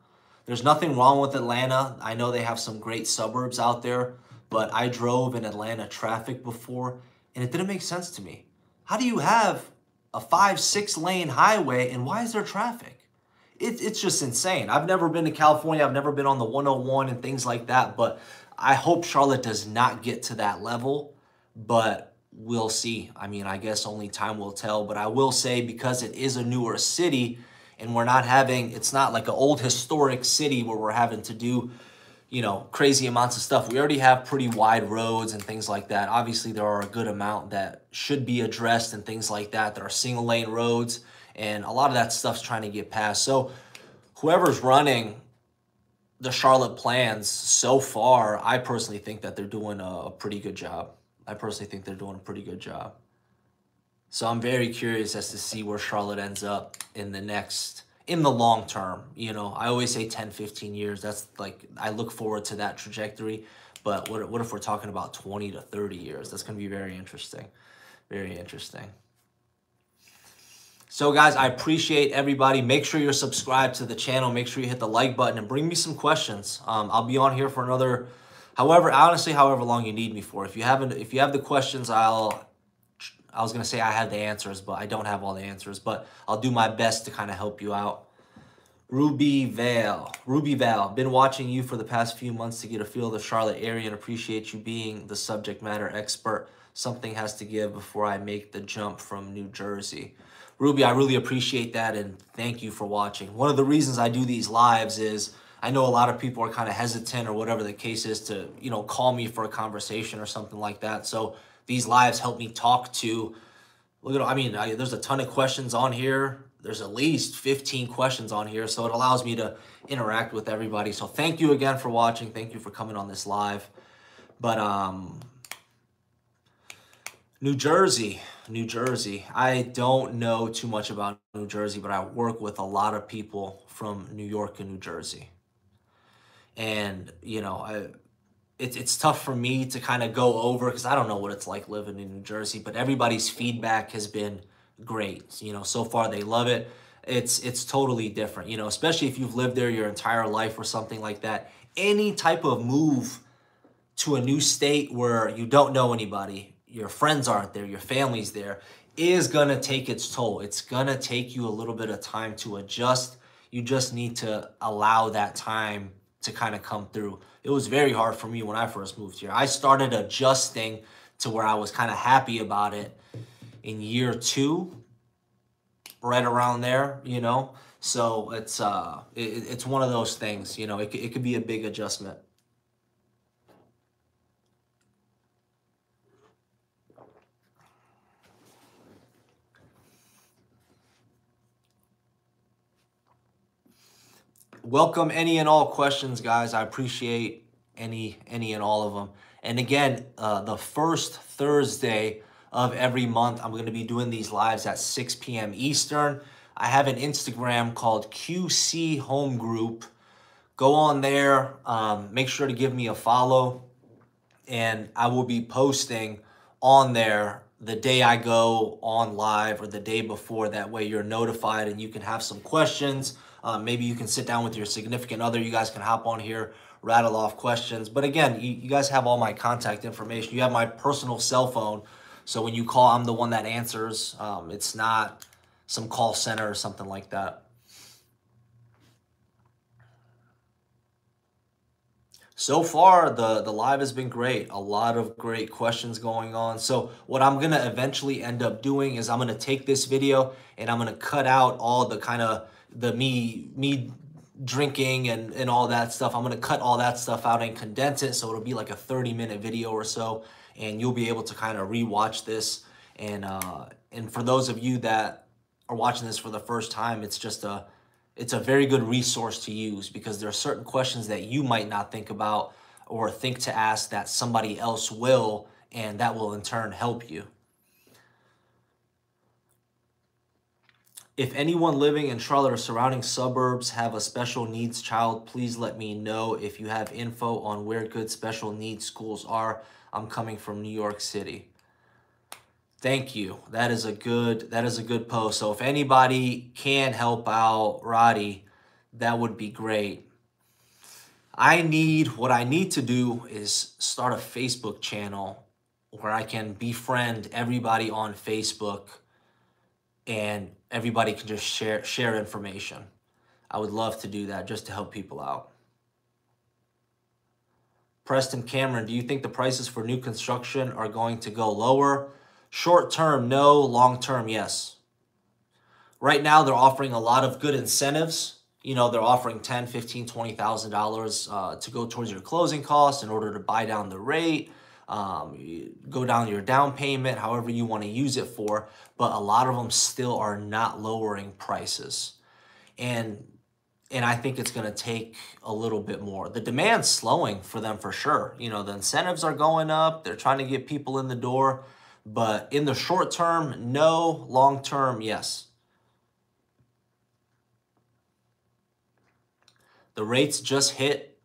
There's nothing wrong with Atlanta. I know they have some great suburbs out there, but I drove in Atlanta traffic before, and it didn't make sense to me. How do you have a 5-6 lane highway, and why is there traffic? It's just insane. I've never been to California. I've never been on the 101 and things like that, but I hope Charlotte does not get to that level, but we'll see. I mean, I guess only time will tell, but I will say, because it is a newer city and it's not like an old historic city where we're having to do, crazy amounts of stuff. We already have pretty wide roads and things like that. Obviously, there are a good amount that should be addressed and things like that. There are single lane roads, and a lot of that stuff's trying to get passed. So whoever's running the Charlotte plans so far, I personally think that they're doing a pretty good job. So I'm very curious as to see where Charlotte ends up in the long term. I always say 10, 15 years. That's like, I look forward to that trajectory. But what if we're talking about 20 to 30 years? That's going to be very interesting. Very interesting. So guys, I appreciate everybody. Make sure you're subscribed to the channel. Make sure you hit the like button and bring me some questions. I'll be on here for another, however long you need me for. If you have the questions, I was going to say I have the answers, but I don't have all the answers, but I'll do my best to kind of help you out. Ruby Val, been watching you for the past few months to get a feel of the Charlotte area and appreciate you being the subject matter expert. Something has to give before I make the jump from New Jersey. Ruby, I really appreciate that, and thank you for watching. One of the reasons I do these lives is I know a lot of people are kind of hesitant or whatever the case is to, call me for a conversation or something like that. So these lives help me talk to, there's a ton of questions on here. There's at least 15 questions on here, so it allows me to interact with everybody. So thank you again for watching. Thank you for coming on this live. But New Jersey. I don't know too much about New Jersey, but I work with a lot of people from New York and New Jersey. And, it's tough for me to kind of go over because I don't know what it's like living in New Jersey, but everybody's feedback has been great. So far they love it. It's totally different, especially if you've lived there your entire life or something like that. Any type of move to a new state where you don't know anybody, your friends aren't there, your family's there, is going to take its toll. It's going to take you a little bit of time to adjust. You just need to allow that time to kind of come through. It was very hard for me when I first moved here. I started adjusting to where I was kind of happy about it in year 2, right around there, So it's one of those things, it could be a big adjustment. Welcome any and all questions, guys. I appreciate any and all of them. And again, the first Thursday of every month, I'm going to be doing these lives at 6 p.m. Eastern. I have an Instagram called QC Home Group. Go on there. Make sure to give me a follow. And I will be posting on there the day I go on live or the day before. That way you're notified and you can have some questions. Maybe you can sit down with your significant other. You guys can hop on here, rattle off questions. But again, you guys have all my contact information. You have my personal cell phone. So when you call, I'm the one that answers. It's not some call center or something like that. So far, the live has been great. A lot of great questions going on. So what I'm gonna eventually end up doing is I'm gonna take this video and I'm gonna cut out all the kind of the me drinking and all that stuff. I'm gonna cut all that stuff out and condense it so it'll be like a 30-minute video or so, and you'll be able to kind of rewatch this. And for those of you that are watching this for the first time, it's a very good resource to use because there are certain questions that you might not think about or think to ask that somebody else will, and that will in turn help you. If anyone living in Charlotte or surrounding suburbs have a special needs child, please let me know if you have info on where good special needs schools are. I'm coming from New York City. Thank you. That is a good post. So if anybody can help out Roddy, that would be great. What I need to do is start a Facebook channel where I can befriend everybody on Facebook and everybody can just share information. I would love to do that just to help people out. Preston Cameron, do you think the prices for new construction are going to go lower? Short term, no. Long term, yes. Right now, they're offering a lot of good incentives. You know, they're offering $10,000, $15,000, $20,000 to go towards your closing costs in order to buy down the rate, go down your down payment, however you want to use it for. But a lot of them still are not lowering prices. And I think it's going to take a little bit more. The demand's slowing for them for sure. You know, the incentives are going up. They're trying to get people in the door. But in the short term, no. Long term, yes. The rates just hit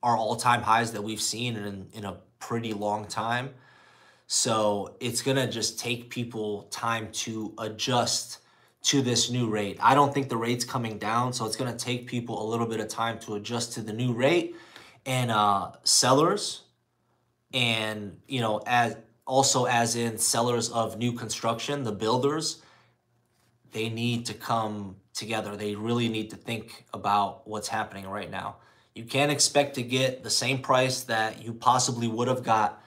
our all-time highs that we've seen in a pretty long time. So it's going to just take people time to adjust to this new rate. I don't think the rate's coming down, so it's going to take people a little bit of time to adjust to the new rate. And sellers and, you know, as in sellers of new construction, the builders, they need to come together. They really need to think about what's happening right now. You can't expect to get the same price that you possibly would have got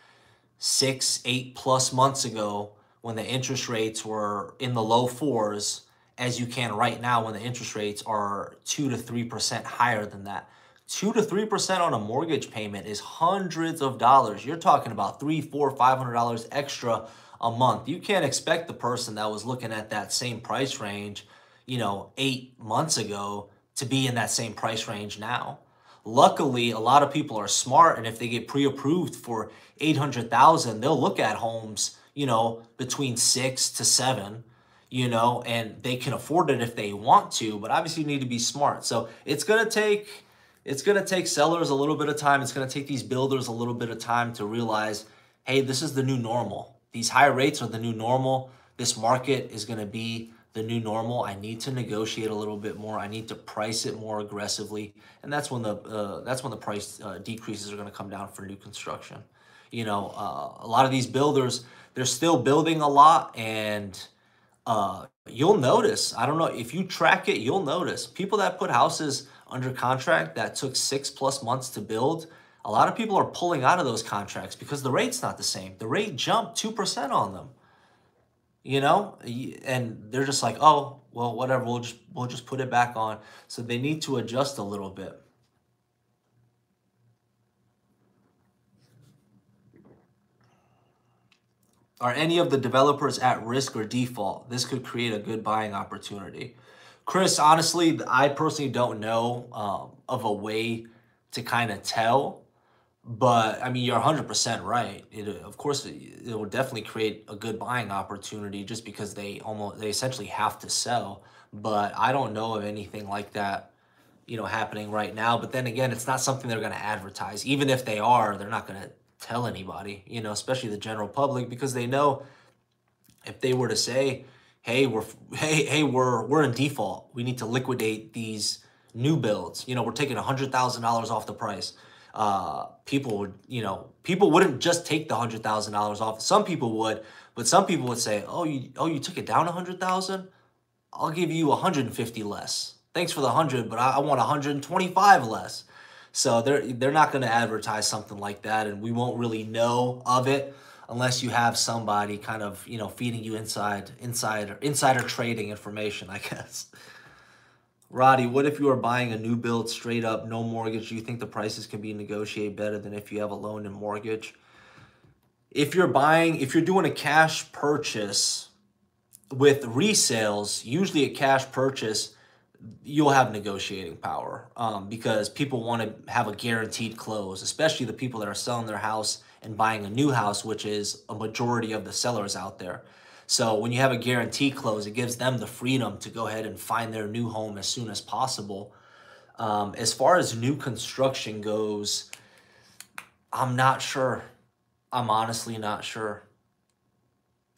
6, 8+ months ago when the interest rates were in the low 4s as you can right now when the interest rates are 2 to 3% higher than that. 2 to 3% on a mortgage payment is hundreds of dollars. You're talking about $300, $400, $500 extra a month. You can't expect the person that was looking at that same price range, you know, 8 months ago to be in that same price range now. Luckily, a lot of people are smart, and if they get pre-approved for $800,000, they'll look at homes, you know, between 6 to 7, you know, and they can afford it if they want to, but obviously you need to be smart. So it's going to take sellers a little bit of time. It's going to take these builders a little bit of time to realize, hey, this is the new normal. These high rates are the new normal. This market is going to be the new normal. I need to negotiate a little bit more. I need to price it more aggressively, and that's when the price decreases are going to come down for new construction. You know, a lot of these builders, they're still building a lot, and you'll notice. I don't know if you track it, you'll notice people that put houses under contract that took 6+ months to build. A lot of people are pulling out of those contracts because the rate's not the same. The rate jumped 2% on them. You know, and they're just like, oh, well, whatever, we'll just put it back on. So they need to adjust a little bit. Are any of the developers at risk or default? This could create a good buying opportunity. Chris, honestly, I personally don't know of a way to kind of tell. But I mean, you're 100% right. Of course, it will definitely create a good buying opportunity just because they essentially have to sell. But I don't know of anything like that, you know, happening right now. But then again, it's not something they're going to advertise. Even if they are, they're not going to tell anybody, you know, especially the general public, because they know if they were to say, hey, we're in default, we need to liquidate these new builds. You know, we're taking $100,000 off the price. People wouldn't just take the $100,000 off. Some people would, but some people would say, oh, you took it down 100,000? I'll give you 150 less. Thanks for the 100, but I want 125 less. So they're not going to advertise something like that, and we won't really know of it unless you have somebody kind of, you know, feeding you insider trading information, I guess. Roddy, what if you are buying a new build straight up, no mortgage? Do you think the prices can be negotiated better than if you have a loan and mortgage? If you're doing a cash purchase with resales, usually a cash purchase, you'll have negotiating power, because people want to have a guaranteed close, especially the people that are selling their house and buying a new house, which is a majority of the sellers out there. So when you have a guaranteed close, it gives them the freedom to go ahead and find their new home as soon as possible. As far as new construction goes, I'm not sure. I'm honestly not sure.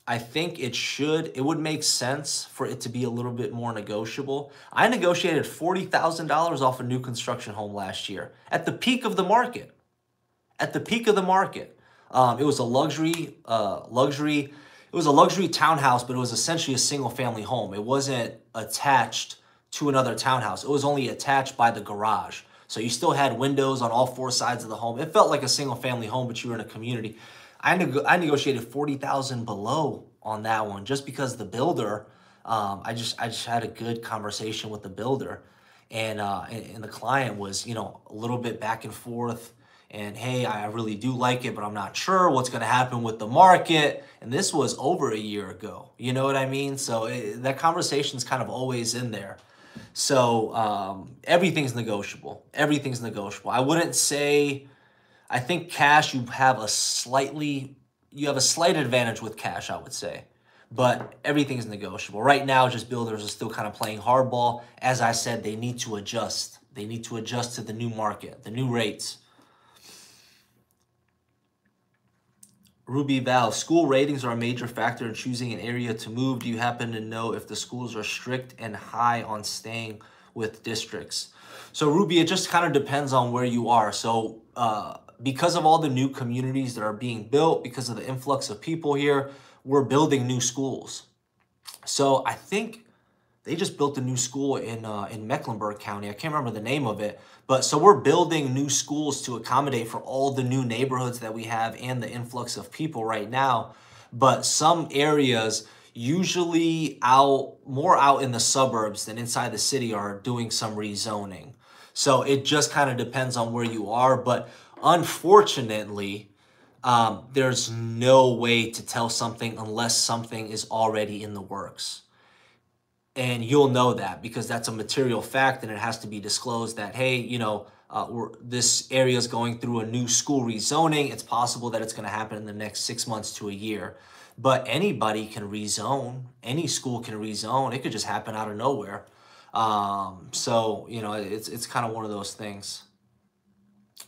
I think it would make sense for it to be a little bit more negotiable. I negotiated $40,000 off a new construction home last year at the peak of the market. At the peak of the market. It was a luxury townhouse, but it was essentially a single family home. It wasn't attached to another townhouse. It was only attached by the garage. So you still had windows on all four sides of the home. It felt like a single family home, but you were in a community. I negotiated $40,000 below on that one just because the builder, I just had a good conversation with the builder, and the client was, you know, a little bit back and forth, and hey, I really do like it, but I'm not sure what's going to happen with the market. And this was over a year ago. You know what I mean? So that conversation's kind of always in there. So everything's negotiable. Everything's negotiable. I think cash, you have a slight advantage with cash, I would say. But everything's negotiable. Right now, just builders are still kind of playing hardball. As I said, they need to adjust. They need to adjust to the new market, the new rates. Ruby Val, school ratings are a major factor in choosing an area to move. Do you happen to know if the schools are strict and high on staying with districts? So Ruby, it just kind of depends on where you are. So because of all the new communities that are being built, because of the influx of people here, we're building new schools. So I think they just built a new school in Mecklenburg County. I can't remember the name of it. But so we're building new schools to accommodate for all the new neighborhoods that we have and the influx of people right now. But some areas, usually more out in the suburbs than inside the city, are doing some rezoning. So it just kind of depends on where you are. But unfortunately, there's no way to tell something unless something is already in the works. And you'll know that because that's a material fact, and it has to be disclosed that, hey, you know, this area is going through a new school rezoning. It's possible that it's going to happen in the next 6 months to a year. But anybody can rezone. Any school can rezone. It could just happen out of nowhere. So, you know, it's kind of one of those things.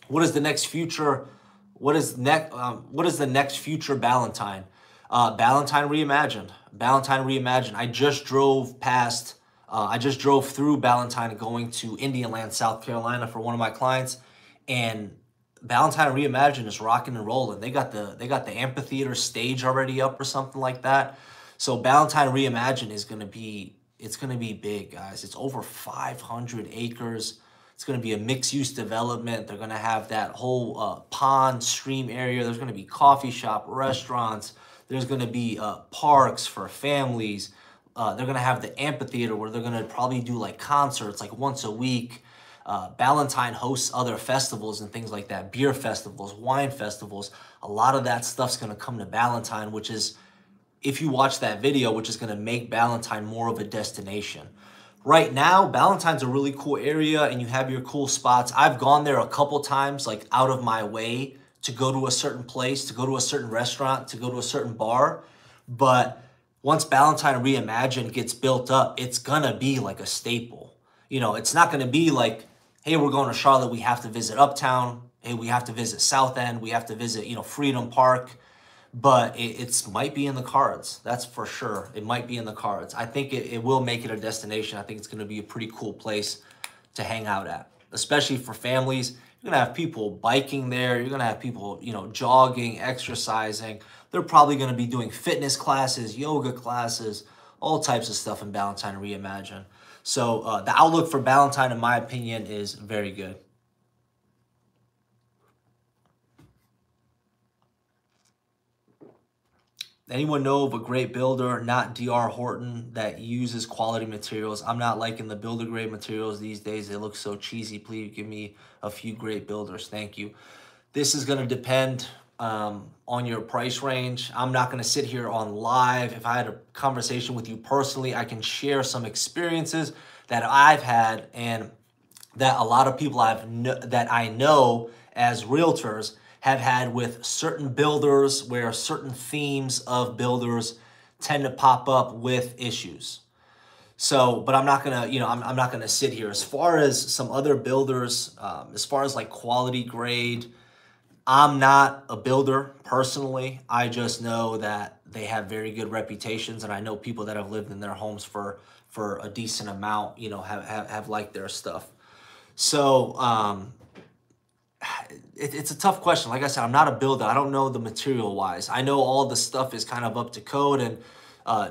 What is the next future? What is the next future Ballantyne? Ballantyne Reimagined. Ballantyne Reimagined. I just drove through Ballantyne going to Indianland, South Carolina for one of my clients, and Ballantyne Reimagined is rocking and rolling. They got the amphitheater stage already up or something like that. So Ballantyne Reimagined is gonna be big, guys. It's over 500 acres. It's going to be a mixed-use development. They're going to have that whole pond stream area. There's going to be coffee shop, restaurants. There's going to be parks for families. They're going to have the amphitheater where they're going to probably do like concerts like once a week. Ballantyne hosts other festivals and things like that, beer festivals, wine festivals. A lot of that stuff's going to come to Ballantyne, which is, if you watch that video, which is going to make Ballantyne more of a destination. Right now, Ballantyne's a really cool area and you have your cool spots. I've gone there a couple times, like out of my way to go to a certain place, to go to a certain restaurant, to go to a certain bar. But once Ballantyne Reimagined gets built up, it's gonna be like a staple. You know, it's not gonna be like, hey, we're going to Charlotte, we have to visit Uptown. Hey, we have to visit South End. We have to visit, you know, Freedom Park. But it might be in the cards. That's for sure. It might be in the cards. I think it will make it a destination. I think it's going to be a pretty cool place to hang out at, especially for families. You're going to have people biking there. You're going to have people, you know, jogging, exercising. They're probably going to be doing fitness classes, yoga classes, all types of stuff in Ballantyne Reimagined. So the outlook for Ballantyne, in my opinion, is very good. Anyone know of a great builder, not DR Horton, that uses quality materials? I'm not liking the builder grade materials these days. They look so cheesy. Please give me a few great builders. Thank you. This is going to depend on your price range. I'm not going to sit here on live. If I had a conversation with you personally, I can share some experiences that I've had and that a lot of people that I know as realtors have had with certain builders, where certain themes of builders tend to pop up with issues. So, but I'm not gonna, I'm not gonna sit here. As far as some other builders, as far as like quality grade, I'm not a builder personally. I just know that they have very good reputations, and I know people that have lived in their homes for a decent amount, have liked their stuff. So, it's a tough question. Like I said, I'm not a builder. I don't know the material wise. I know all the stuff is kind of up to code, and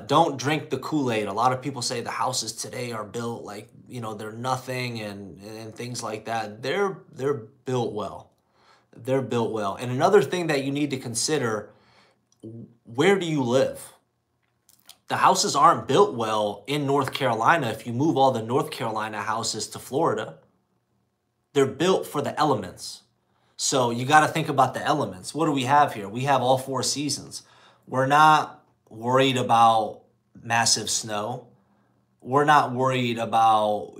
don't drink the Kool-Aid. A lot of people say the houses today are built like, they're nothing and things like that. They're built well. They're built well. And another thing that you need to consider, where do you live? The houses aren't built well in North Carolina if you move all the North Carolina houses to Florida. They're built for the elements. So you got to think about the elements. What do we have here? We have all 4 seasons. We're not worried about massive snow. We're not worried about,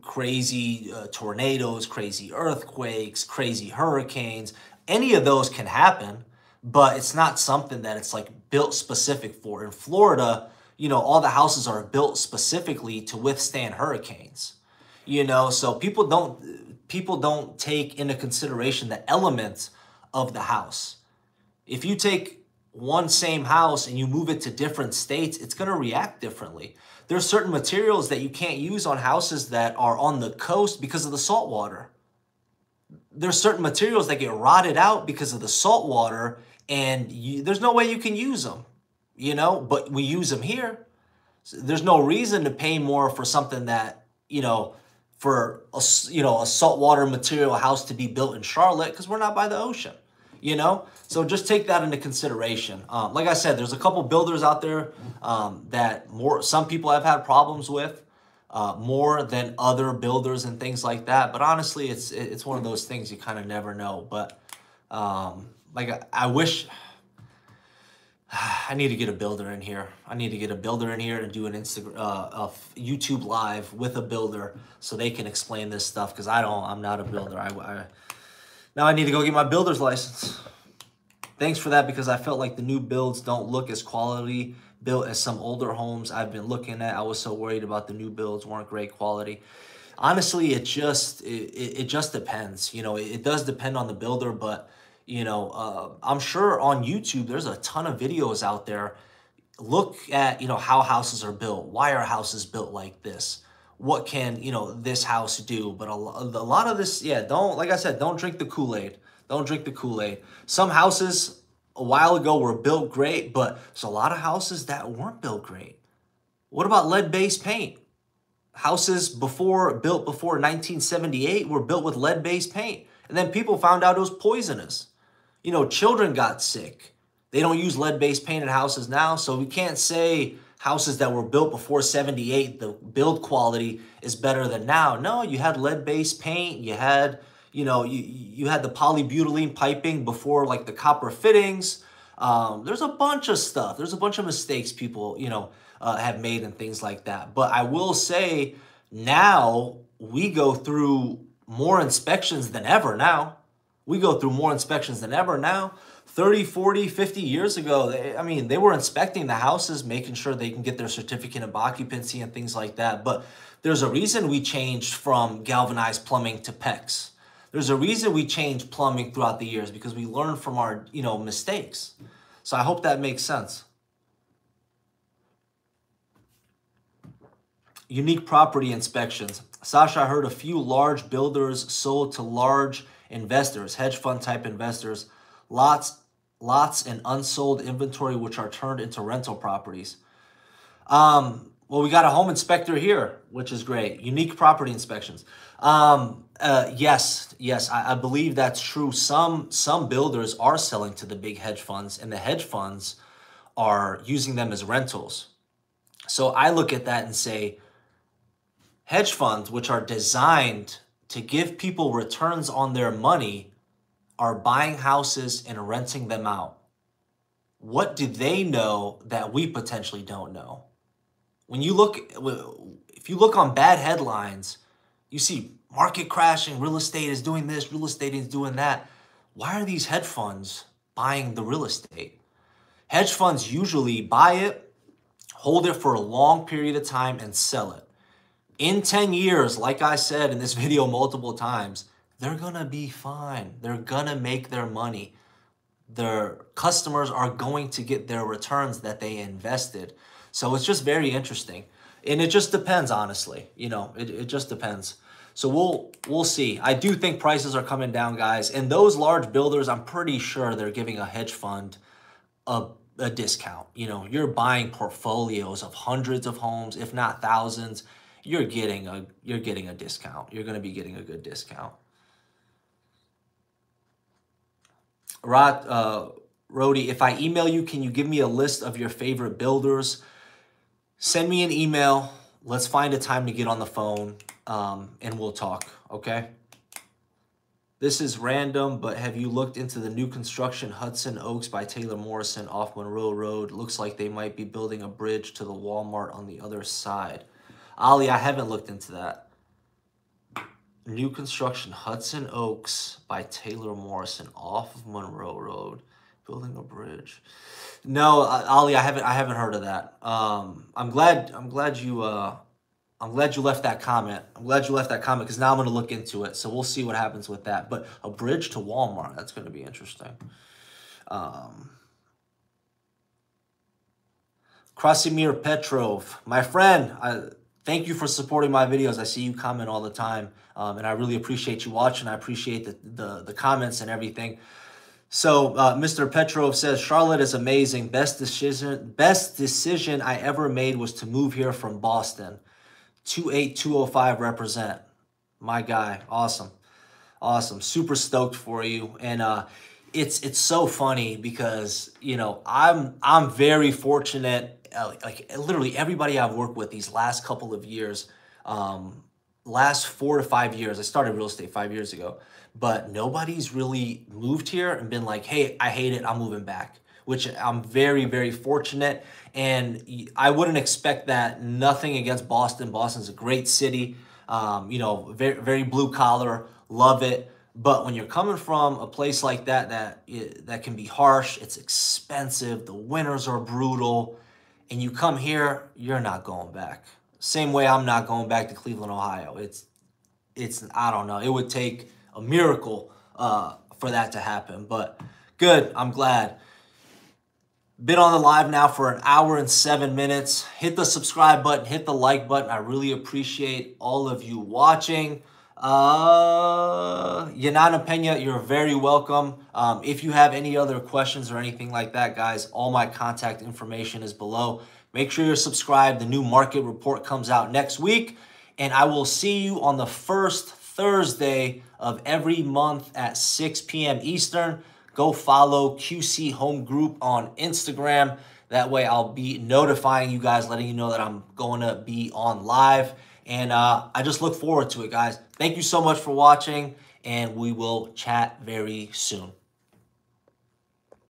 crazy tornadoes, crazy earthquakes, crazy hurricanes. Any of those can happen, but it's not something that it's like built specific for. In Florida, all the houses are built specifically to withstand hurricanes. So people don't take into consideration the elements of the house. If you take one same house and you move it to different states, it's going to react differently. There's certain materials that you can't use on houses that are on the coast because of the salt water. There's certain materials that get rotted out because of the salt water, and there's no way you can use them, but we use them here. So there's no reason to pay more for something that, for a saltwater material house to be built in Charlotte, because we're not by the ocean, So just take that into consideration. Like I said, there's a couple builders out there that some people have had problems with more than other builders and things like that. But honestly, it's one of those things you kind of never know. But I wish. I need to get a builder in here. I need to get a builder in here and do an YouTube live with a builder so they can explain this stuff, because I'm not a builder. Now I need to go get my builder's license. Thanks for that, because I felt like the new builds don't look as quality built as some older homes I've been looking at. I was so worried about the new builds weren't great quality. Honestly, it just depends. It does depend on the builder, but I'm sure on YouTube, there's a ton of videos out there. Look at, how houses are built. Why are houses built like this? What can, this house do? But a lot of this, like I said, don't drink the Kool-Aid. Don't drink the Kool-Aid. Some houses a while ago were built great, but there's a lot of houses that weren't built great. What about lead-based paint? Houses built before 1978 were built with lead-based paint. And then people found out it was poisonous. Children got sick. They don't use lead-based painted houses now, so we can't say houses that were built before 78, the build quality is better than now. No, you had lead-based paint. You had, you had the polybutylene piping before, like the copper fittings. There's a bunch of stuff. There's a bunch of mistakes people, have made and things like that. But I will say now we go through more inspections than ever now. We go through more inspections than ever now. 30, 40, 50 years ago, they were inspecting the houses, making sure they can get their certificate of occupancy and things like that. But there's a reason we changed from galvanized plumbing to PEX. There's a reason we changed plumbing throughout the years, because we learned from our, mistakes. So I hope that makes sense. Unique property inspections. Sasha, I heard a few large builders sold to large investors, hedge fund type investors, lots and unsold inventory which are turned into rental properties. Well, we got a home inspector here, which is great. Unique property inspections. Yes, I believe that's true. Some builders are selling to the big hedge funds, and the hedge funds are using them as rentals. So I look at that and say, hedge funds, which are designed to give people returns on their money, are buying houses and renting them out. What do they know that we potentially don't know? When you look, if you look on bad headlines, you see market crashing, real estate is doing this, real estate is doing that. Why are these hedge funds buying the real estate? Hedge funds usually buy it, hold it for a long period of time, and sell it. In 10 years, like I said in this video multiple times, they're gonna be fine. They're gonna make their money. Their customers are going to get their returns that they invested. So it's just very interesting. And it just depends, honestly. You know, it just depends. So we'll see. I do think prices are coming down, guys. And those large builders, I'm pretty sure they're giving a hedge fund a discount. You know, you're buying portfolios of hundreds of homes, if not thousands. You're getting a discount. You're going to be getting a good discount. Rody, if I email you, can you give me a list of your favorite builders? Send me an email. Let's find a time to get on the phone, and we'll talk, okay? This is random, but have you looked into the new construction Hudson Oaks by Taylor Morrison off Monroe Road? Looks like they might be building a bridge to the Walmart on the other side. Ali, I haven't looked into that. New construction Hudson Oaks by Taylor Morrison off of Monroe Road, building a bridge. No, Ali, I haven't heard of that. I'm glad you left that comment. I'm glad you left that comment because now I'm going to look into it. So we'll see what happens with that. But a bridge to Walmart, that's going to be interesting. Krasimir Petrov, my friend, thank you for supporting my videos. I see you comment all the time, and I really appreciate you watching. I appreciate the comments and everything. So Mr. Petrov says, Charlotte is amazing. Best decision I ever made was to move here from Boston. 28205 represent. My guy. Awesome. Awesome. Super stoked for you. And it's so funny because, you know, I'm very fortunate. Like literally everybody I've worked with these last couple of years, last 4 to 5 years, I started real estate 5 years ago, but nobody's really moved here and been like, hey, I hate it, I'm moving back, which I'm very, very fortunate. And I wouldn't expect that. Nothing against Boston. Boston's a great city, you know, very, very blue collar, love it. But when you're coming from a place like that can be harsh, it's expensive, the winters are brutal, and you come here, you're not going back. Same way I'm not going back to Cleveland, Ohio. It's I don't know. It would take a miracle for that to happen. But good, I'm glad. Been on the live now for 1 hour and 7 minutes. Hit the subscribe button, hit the like button. I really appreciate all of you watching. Yanana Pena, you're very welcome. If you have any other questions or anything like that, guys, all my contact information is below. Make sure you're subscribed. The new market report comes out next week. And I will see you on the first Thursday of every month at 6 p.m. Eastern. Go follow QC Home Group on Instagram. That way I'll be notifying you guys, letting you know that I'm going to be on live. And I just look forward to it, guys. Thank you so much for watching, and we will chat very soon.